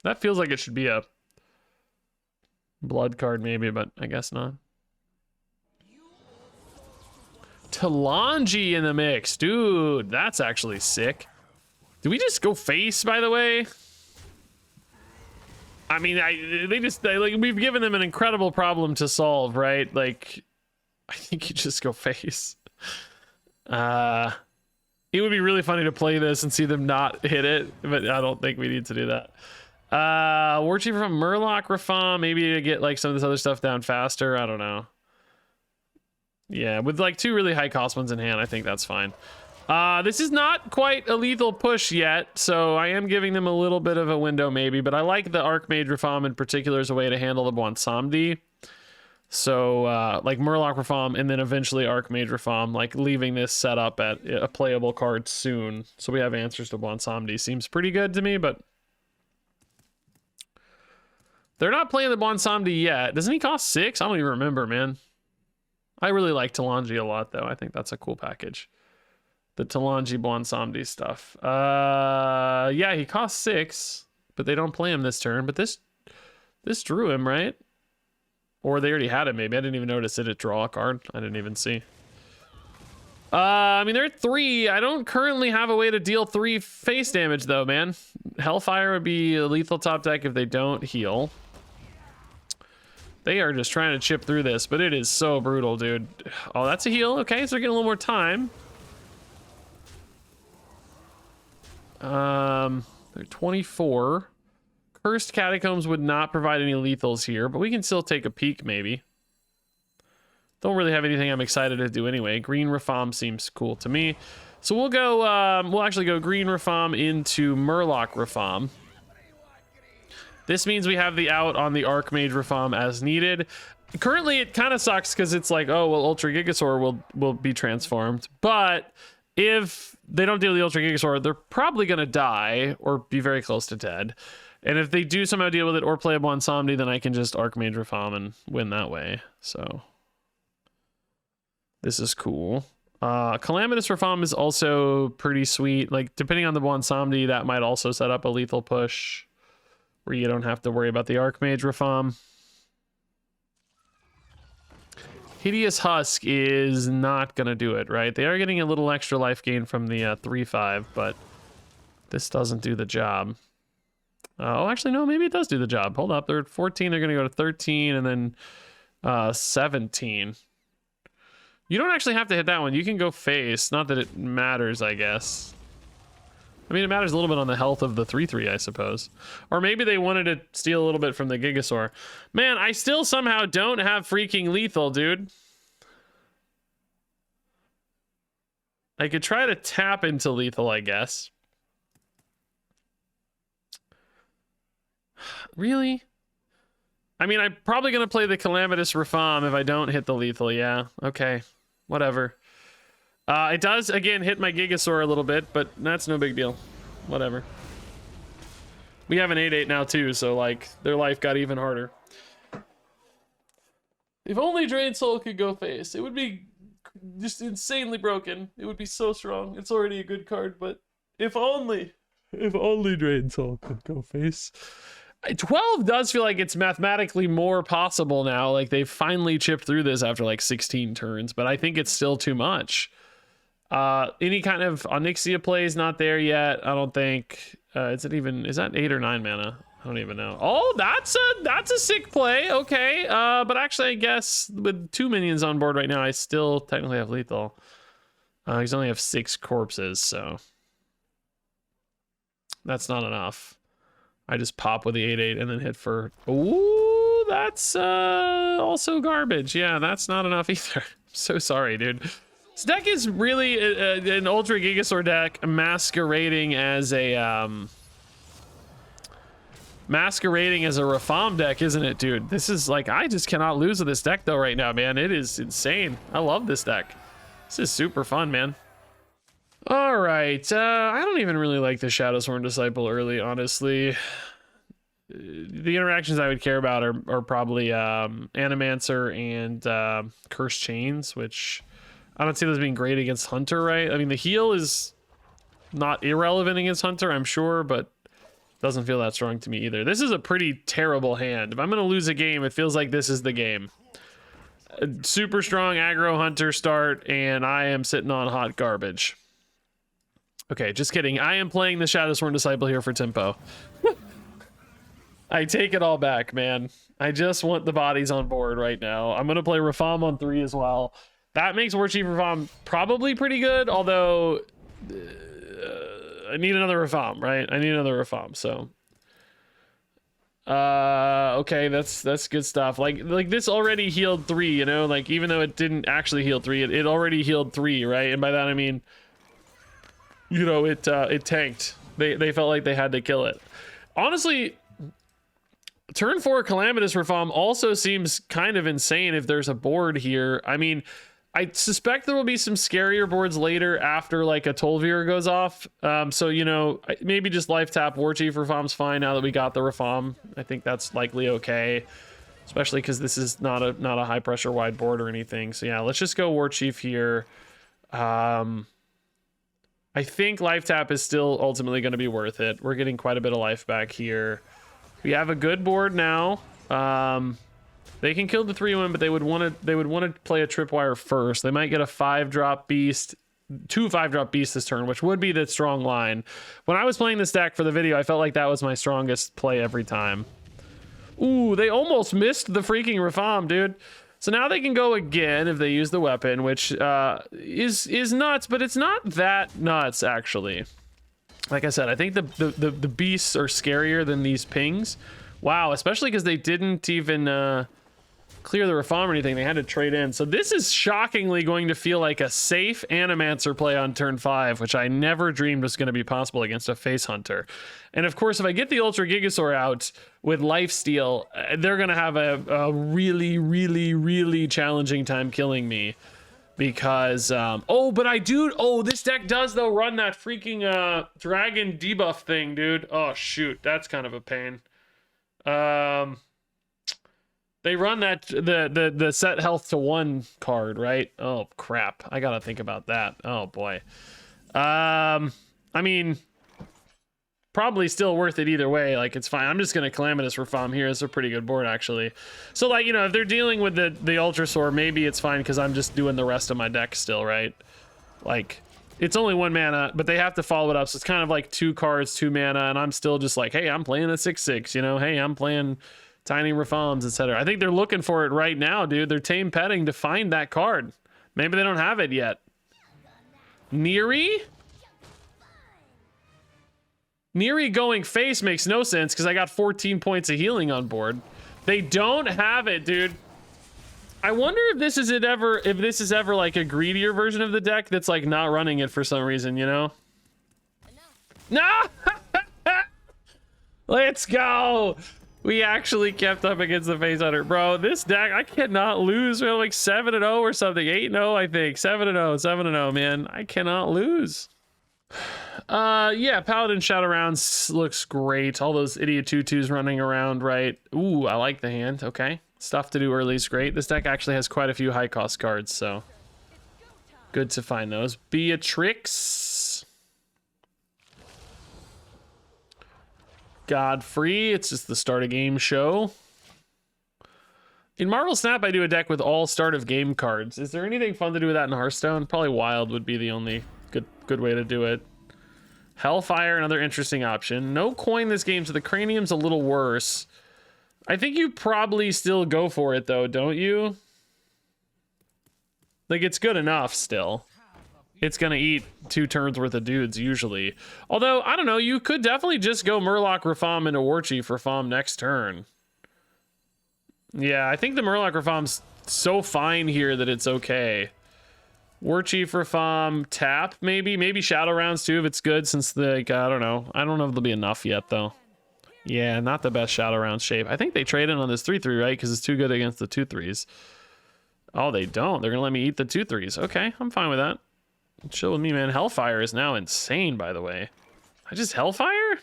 That feels like it should be a blood card maybe, but I guess not. Talanji in the mix. Dude, that's actually sick. Do we just go face, by the way? I mean, like, we've given them an incredible problem to solve, right? Like, I think you just go face. It would be really funny to play this and see them not hit it, but I don't think we need to do that. Warchief from Murloc Rafaam, maybe to get like some of this other stuff down faster. I don't know. Yeah, with like 2 really high cost ones in hand, I think that's fine. This is not quite a lethal push yet, so I am giving them a little bit of a window maybe, but I like the Archmage Rafaam in particular as a way to handle the Bwansamdi. So, like Murloc Rafaam and then eventually Archmage Rafaam, like leaving this set up at a playable card soon. So we have answers to Bwansamdi. Seems pretty good to me, but they're not playing the Bwansamdi yet. Doesn't he cost 6? I don't even remember, man. I really like Talanji a lot, though. I think that's a cool package. The Talanji Bwansamdi stuff. Yeah, he costs 6, but they don't play him this turn. But this drew him, right? Or they already had it, maybe. I didn't even notice it draw a card. I didn't even see. I mean, they're at 3. I don't currently have a way to deal 3 face damage, though, man. Hellfire would be a lethal top deck if they don't heal. They are just trying to chip through this, but it is so brutal, dude. Oh, that's a heal. Okay, so they're getting a little more time. They're 24. Cursed Catacombs would not provide any lethals here, but we can still take a peek, maybe. Don't really have anything I'm excited to do anyway. Green Rafaam seems cool to me. So we'll go, we'll actually go Green Rafaam into Murloc Rafaam. This means we have the out on the Archmage Rafaam as needed. Currently, it kind of sucks because it's like, oh, well, Ultra Gigasaur will be transformed. But if they don't deal the Ultra Gigasaur, they're probably going to die or be very close to dead. And if they do somehow deal with it or play a Bwansamdi, then I can just Archmage Rafaam and win that way. So this is cool. Calamitous Rafaam is also pretty sweet. Like, depending on the Bwansamdi, that might also set up a lethal push where you don't have to worry about the Archmage Rafaam. Hideous Husk is not going to do it, right? They are getting a little extra life gain from the 3/5, but this doesn't do the job. Oh, actually, no, maybe it does do the job. Hold up. They're at 14. They're going to go to 13 and then 17. You don't actually have to hit that one. You can go face. Not that it matters, I guess. I mean, it matters a little bit on the health of the 3/3, I suppose. Or maybe they wanted to steal a little bit from the Gigasaur. Man, I still somehow don't have freaking lethal, dude. I could try to tap into lethal, I guess. Really? I mean, I'm probably going to play the Calamitous Rafaam if I don't hit the lethal. Yeah, okay. Whatever. It does, again, hit my Gigasaur a little bit, but that's no big deal. Whatever. We have an 8/8 now, too, so, like, their life got even harder. If only Drain Soul could go face. It would be just insanely broken. It would be so strong. It's already a good card, but if only Drain Soul could go face. 12 does feel like it's mathematically more possible now. Like, they've finally chipped through this after, like, 16 turns, but I think it's still too much. Any kind of Onyxia play is not there yet. I don't think. Is that 8 or 9 mana? I don't even know. Oh, that's a sick play. Okay. But actually, I guess with 2 minions on board right now, I still technically have lethal. He's only have 6 corpses, so that's not enough. I just pop with the 8/8 and then hit for. Ooh, that's also garbage. Yeah, that's not enough either. I'm so sorry, dude. This deck is really an Ultra Gigasaur deck masquerading as a Rafaam deck, isn't it, dude? This is like, I just cannot lose with this deck though right now, man. It is insane. I love this deck. This is super fun, man. All right, I don't even really like the Shadowsworn Disciple early, honestly. The interactions I would care about are probably Animancer and Cursed Chains, which I don't see those being great against Hunter, right? I mean, the heal is not irrelevant against Hunter, I'm sure, but doesn't feel that strong to me either. This is a pretty terrible hand. If I'm going to lose a game, it feels like this is the game. Super strong aggro hunter start, and I am sitting on hot garbage. Okay, just kidding. I am playing the Shadowsworn Disciple here for tempo. I take it all back, man. I just want the bodies on board right now. I'm going to play Rafaam on 3 as well. That makes Warchief Rafaam probably pretty good, although I need another Rafaam, right? I need another Rafaam, so... okay, that's good stuff. Like this already healed 3, you know? Like, even though it didn't actually heal 3, it already healed 3, right? And by that I mean, you know, it tanked. They felt like they had to kill it. Honestly, turn 4 Calamitous Rafaam also seems kind of insane if there's a board here. I mean, I suspect there will be some scarier boards later after like a Tol'Vir goes off. So, you know, maybe just life tap Warchief Rafaam's fine now that we got the Rafaam. I think that's likely okay, especially because this is not a high pressure wide board or anything. So yeah, let's just go Warchief here. I think life tap is still ultimately going to be worth it. We're getting quite a bit of life back here. We have a good board now. They can kill the 3-1, but they would want to play a tripwire first. They might get a 5-drop beast, 2 5-drop beasts this turn, which would be the strong line. When I was playing this deck for the video, I felt like that was my strongest play every time. Ooh, they almost missed the freaking Rafaam, dude. So now they can go again if they use the weapon, which is nuts, but it's not that nuts actually. Like I said, I think the beasts are scarier than these pings. Wow, especially because they didn't even clear the Rafaam or anything. They had to trade in. So this is shockingly going to feel like a safe Animancer play on turn 5, which I never dreamed was going to be possible against a Face Hunter. And of course, if I get the Ultra Gigasaur out with Lifesteal, they're going to have a really, really, really challenging time killing me. Because, this deck does, though, run that freaking dragon debuff thing, dude. Oh, shoot, that's kind of a pain. They run that, the set health to 1 card, right? Oh, crap, I gotta think about that. Oh, boy. I mean, probably still worth it either way. Like, it's fine. I'm just gonna Calamitous Rafaam here. It's a pretty good board, actually. So, like, you know, if they're dealing with the Ultrasaur, maybe it's fine because I'm just doing the rest of my deck still, right? Like, it's only 1 mana, but they have to follow it up, so it's kind of like 2 cards, 2 mana, and I'm still just like, hey, I'm playing a 6/6, you know? Hey, I'm playing Tiny Rafaams, etc. I think they're looking for it right now, dude. They're tame petting to find that card. Maybe they don't have it yet. Neri? Neri going face makes no sense because I got 14 points of healing on board. They don't have it, dude. I wonder if this is ever like a greedier version of the deck that's like not running it for some reason, you know? No! Let's go! We actually kept up against the Face Hunter. Bro, this deck, I cannot lose. We're like 7-0 or something. 8-0, I think. 7-0, 7-0, man. I cannot lose. Yeah, Paladin Shadowrounds looks great. All those idiot 2/2s running around, right? Ooh, I like the hand. Okay. Stuff to do early is great. This deck actually has quite a few high cost cards, so good to find those. Beatrix. Godfrey. It's just the start of game show. In Marvel Snap, I do a deck with all start of game cards. Is there anything fun to do with that in Hearthstone? Probably Wild would be the only good way to do it. Hellfire, another interesting option. No coin this game, so the Cranium's a little worse. I think you probably still go for it, though, don't you? Like, it's good enough still. It's gonna eat 2 turns worth of dudes, usually. Although, I don't know, you could definitely just go Murloc Rafaam into Warchief Rafaam next turn. Yeah, I think the Murloc Rafaam's so fine here that it's okay. Warchief Rafaam, tap, maybe Shadow Rounds too if it's good, since like, I don't know if there'll be enough yet though. Yeah, not the best Shadow Round shape. I think they trade in on this 3/3, right? Because it's too good against the 2/3s. Oh, they don't. They're gonna let me eat the 2/3s. Okay, I'm fine with that. Chill with me, man. Hellfire is now insane, by the way. I just Hellfire?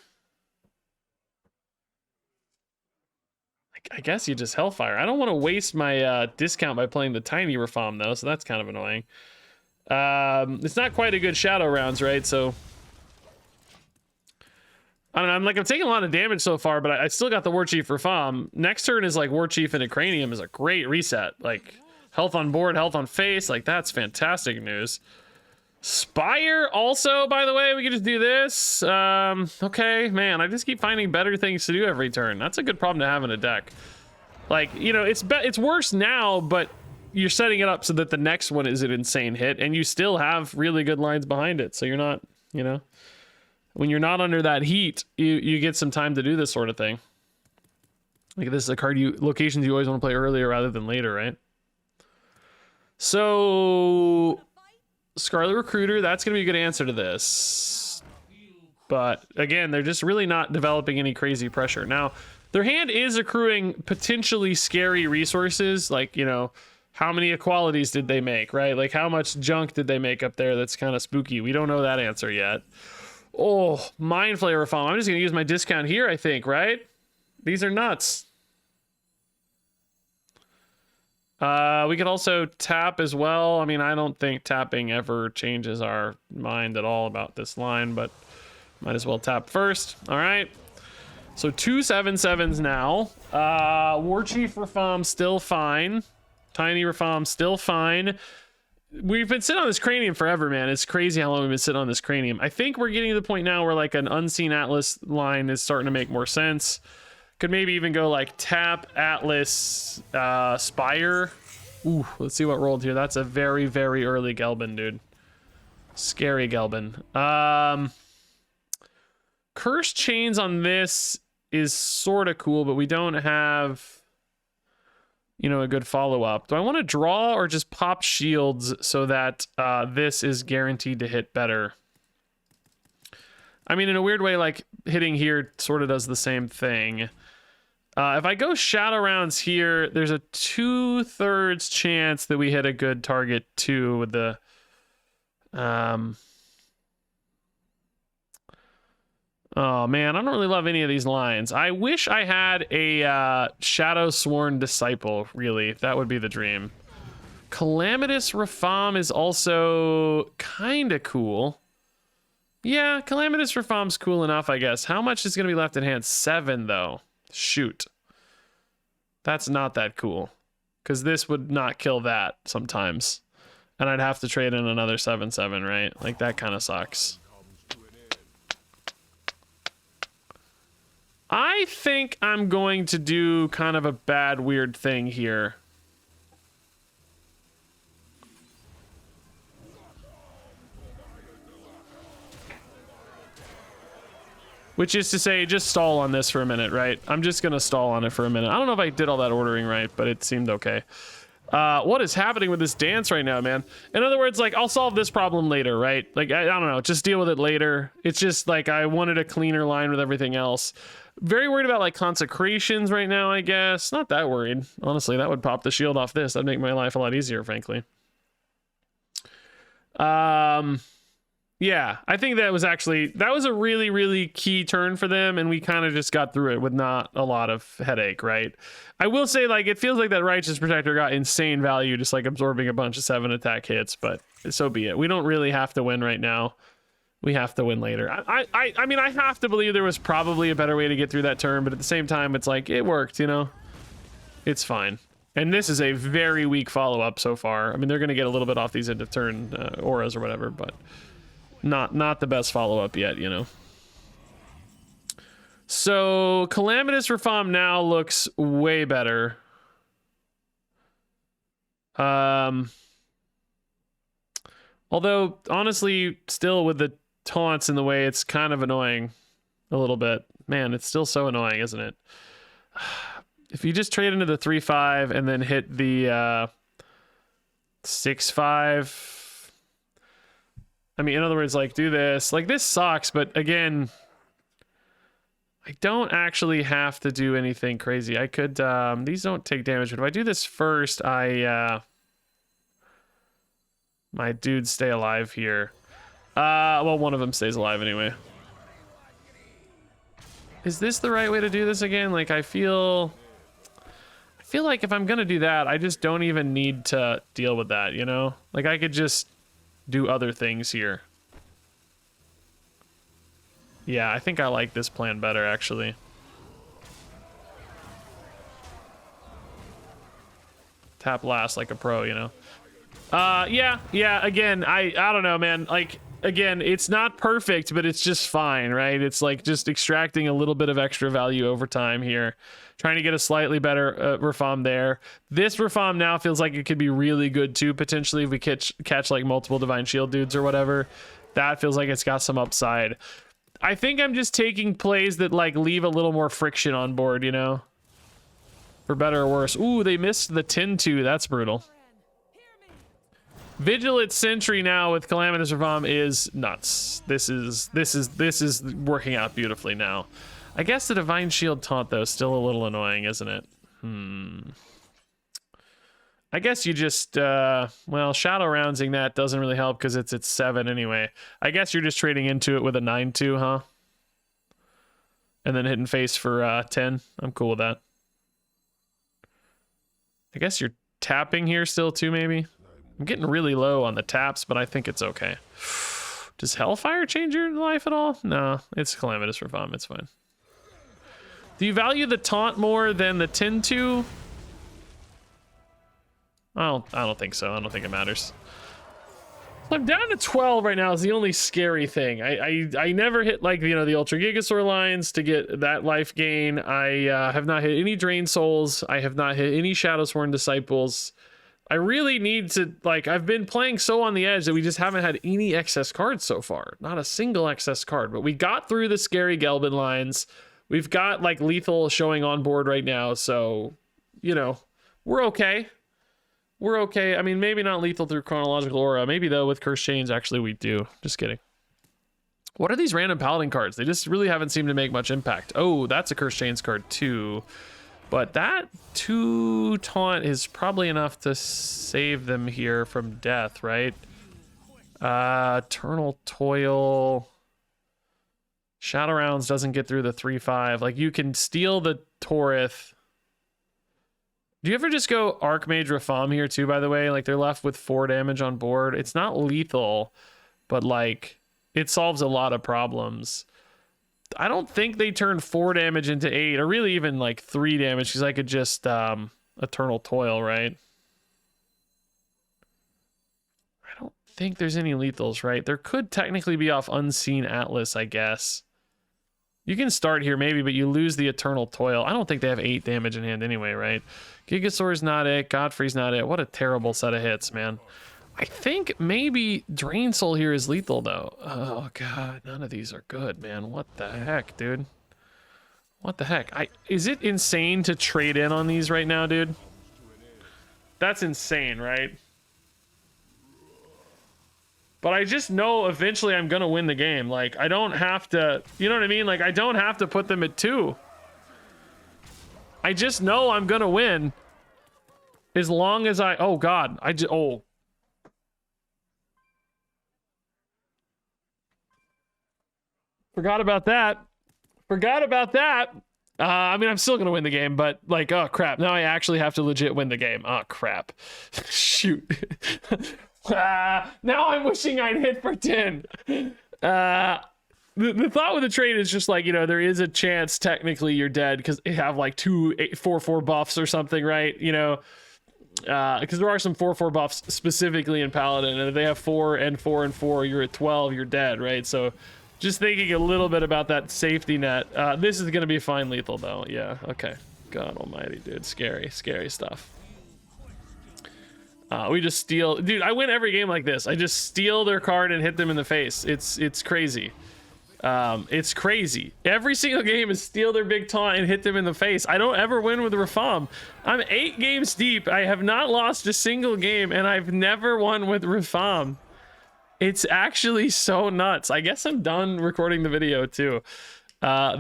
I guess you just Hellfire. I don't want to waste my discount by playing the tiny Rafaam though, so that's kind of annoying. It's not quite a good Shadow Rounds, right? So I don't know. I'm taking a lot of damage so far, but I still got the Warchief Rafaam. Next turn is like Warchief and a Cranium is a great reset. Like, Health on board, health on face. Like, that's fantastic news. Spire also, by the way, we can just do this. Okay, man, I just keep finding better things to do every turn. That's a good problem to have in a deck. Like, you know, it's worse now, but you're setting it up so that the next one is an insane hit, and you still have really good lines behind it. So you're not, you know, when you're not under that heat, you get some time to do this sort of thing. Like, this is a card locations you always want to play earlier rather than later, right? So Scarlet Recruiter, that's going to be a good answer to this. But again, they're just really not developing any crazy pressure. Now, their hand is accruing potentially scary resources, like, you know, how many equalities did they make, right? Like, how much junk did they make up there that's kind of spooky? We don't know that answer yet. Oh, Mind Flayer Rafaam. I'm just going to use my discount here, I think, right? These are nuts. We could also tap as well. I mean, I don't think tapping ever changes our mind at all about this line, but might as well tap first. All right. So 2 7/7s now. War Chief Rafaam still fine. Tiny Rafaam still fine. We've been sitting on this cranium forever, man. It's crazy how long we've been sitting on this cranium. I think we're getting to the point now where like an Unseen Atlas line is starting to make more sense. Could maybe even go like tap, Atlas, Spire. Ooh, let's see what rolled here. That's a very, very early Gelbin, dude. Scary Gelbin. Cursed Chains on this is sort of cool, but we don't have, you know, a good follow-up. Do I want to draw or just pop shields so that this is guaranteed to hit better? I mean, in a weird way, like hitting here sort of does the same thing. If I go Shadow Rounds here, there's a 2/3 chance that we hit a good target too with the oh man, I don't really love any of these lines. I wish I had a Shadow Sworn Disciple, really. That would be the dream. Calamitous Rafaam is also kind of cool. Yeah, Calamitous Rafaam's cool enough, I guess. How much is going to be left in hand? 7, though. Shoot. That's not that cool. Because this would not kill that sometimes. And I'd have to trade in another 7/7, right? Like, that kind of sucks. I think I'm going to do kind of a bad, weird thing here. Which is to say, just stall on this for a minute, right? I'm just going to stall on it for a minute. I don't know if I did all that ordering right, but it seemed okay. What is happening with this dance right now, man? In other words, like, I'll solve this problem later, right? Like, I don't know, just deal with it later. It's just, like, I wanted a cleaner line with everything else. Very worried about, like, consecrations right now, I guess. Not that worried. Honestly, that would pop the shield off this. That'd make my life a lot easier, frankly. Yeah, I think that was a really, really key turn for them, and we kind of just got through it with not a lot of headache, right? I will say, like, it feels like that Righteous Protector got insane value, just like absorbing a bunch of 7 attack hits, but so be it. We don't really have to win right now. We have to win later. I mean, I have to believe there was probably a better way to get through that turn, but at the same time, it's like, it worked, you know? It's fine. And this is a very weak follow-up so far. I mean, they're going to get a little bit off these end of turn auras or whatever, but not the best follow-up yet, you know? So, Calamitous Rafaam now looks way better. Although, honestly, still with the taunts in the way, it's kind of annoying a little bit. Man, it's still so annoying, isn't it? If you just trade into the 3/5 and then hit the 6/5... I mean, in other words, like, do this. Like, this sucks, but again, I don't actually have to do anything crazy. I could, these don't take damage, but if I do this first, my dudes stay alive here. Well, one of them stays alive anyway. Is this the right way to do this again? Like, I feel like if I'm gonna do that, I just don't even need to deal with that, you know? Like, I could just do other things here. Yeah, I think I like this plan better, actually. tap last like a pro, you know. Yeah, again, I don't know, man. Like, again, it's not perfect, but it's just fine, right? It's like just extracting a little bit of extra value over time here, trying to get a slightly better Rafaam there. This Rafaam now feels like it could be really good too, potentially, if we catch like multiple Divine Shield dudes or whatever. That feels like it's got some upside. I think I'm just taking plays that like leave a little more friction on board, you know, for better or worse. Ooh, they missed the 10-2. That's brutal. Vigilant Sentry now with Calamitous Rafaam is nuts. This is working out beautifully now. I guess the Divine Shield taunt though is still a little annoying, isn't it? I guess you just well, Shadow Roundsing that doesn't really help because it's at 7 anyway. I guess you're just trading into it with a 9-2, huh? And then hitting face for 10. I'm cool with that. I guess you're tapping here still too, maybe. I'm getting really low on the taps, but I think it's okay. Does Hellfire change your life at all? No, it's Calamitous Rafaam. It's fine. Do you value the taunt more than the 10-2? I don't think so. I don't think it matters. So I'm down to 12 right now is the only scary thing. I never hit like, you know, the Ultra Gigasaur lines to get that life gain. I have not hit any Drain Souls. I have not hit any Shadowsworn Disciples. I really need to, like, I've been playing so on the edge that we just haven't had any excess cards so far. Not a single excess card, but we got through the scary Gelbin lines. We've got like lethal showing on board right now. So, you know, we're okay. We're okay. I mean, maybe not lethal through Chronological Aura. Maybe though with Cursed Chains, actually we do. Just kidding. What are these random Paladin cards? They just really haven't seemed to make much impact. Oh, that's a Cursed Chains card too. But that 2 taunt is probably enough to save them here from death, right? Eternal Toil. Shadow Rounds doesn't get through the 3-5. Like, you can steal the Torith. Do you ever just go Archmage Rafaam here too, by the way? Like, they're left with 4 damage on board. It's not lethal, but like, it solves a lot of problems. I don't think they turn 4 damage into 8, or really even like 3 damage, because I could just Eternal Toil, right? I don't think there's any lethals, right? There could technically be off Unseen Atlas, I guess. You can start here maybe, but you lose the Eternal Toil. I don't think they have 8 damage in hand anyway, right? Gigasaur's not it. Godfrey's not it. What a terrible set of hits, man. I think maybe Drain Soul here is lethal, though. Oh, God. None of these are good, man. What the heck, dude? What the heck? Is it insane to trade in on these right now, dude? That's insane, right? But I just know eventually I'm going to win the game. Like, I don't have to... You know what I mean? Like, I don't have to put them at 2. I just know I'm going to win. As long as I... Oh, God. Oh... Forgot about that. I mean, I'm still gonna win the game, but like, oh crap, now I actually have to legit win the game. Oh crap. Shoot. Now I'm wishing I'd hit for 10. The thought with the trade is just like, you know, there is a chance technically you're dead because they have like 2 4/4 buffs or something, right? You know, because there are some 4/4 buffs specifically in Paladin, and if they have 4 and 4 and 4, you're at 12, you're dead, right? So just thinking a little bit about that safety net. This is going to be fine lethal, though. Yeah, okay. God almighty, dude. Scary, scary stuff. We just steal... Dude, I win every game like this. I just steal their card and hit them in the face. It's crazy. It's crazy. Every single game is steal their big taunt and hit them in the face. I don't ever win with Rafaam. I'm 8 games deep. I have not lost a single game, and I've never won with Rafaam. It's actually so nuts. I guess I'm done recording the video too.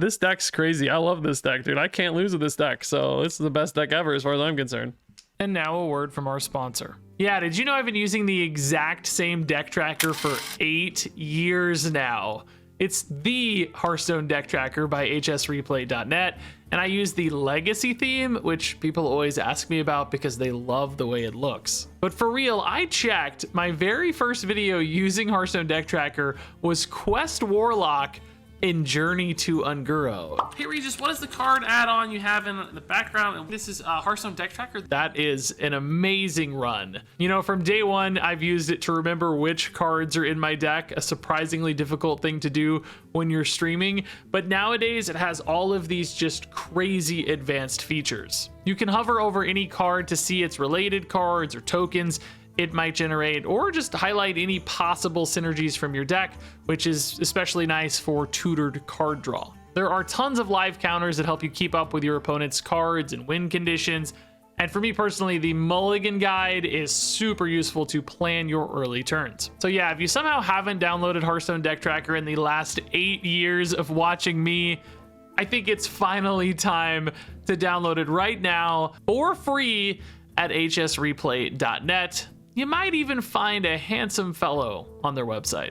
This deck's crazy. I love this deck, dude. I can't lose with this deck. So this is the best deck ever as far as I'm concerned. And now a word from our sponsor. Yeah, did you know I've been using the exact same deck tracker for 8 years now? It's the Hearthstone deck tracker by hsreplay.net, and I use the Legacy theme, which people always ask me about because they love the way it looks. But for real, I checked. My very first video using Hearthstone deck tracker was Quest Warlock in Journey to Unguro. Hey Regis, what is the card add-on you have in the background? This is Hearthstone Deck Tracker. That is an amazing run. You know, from day one, I've used it to remember which cards are in my deck, a surprisingly difficult thing to do when you're streaming, but nowadays it has all of these just crazy advanced features. You can hover over any card to see its related cards or tokens it might generate, or just highlight any possible synergies from your deck, which is especially nice for tutored card draw. There are tons of live counters that help you keep up with your opponent's cards and win conditions. And for me personally, the Mulligan Guide is super useful to plan your early turns. So yeah, if you somehow haven't downloaded Hearthstone Deck Tracker in the last 8 years of watching me, I think it's finally time to download it right now for free at hsreplay.net. You might even find a handsome fellow on their website.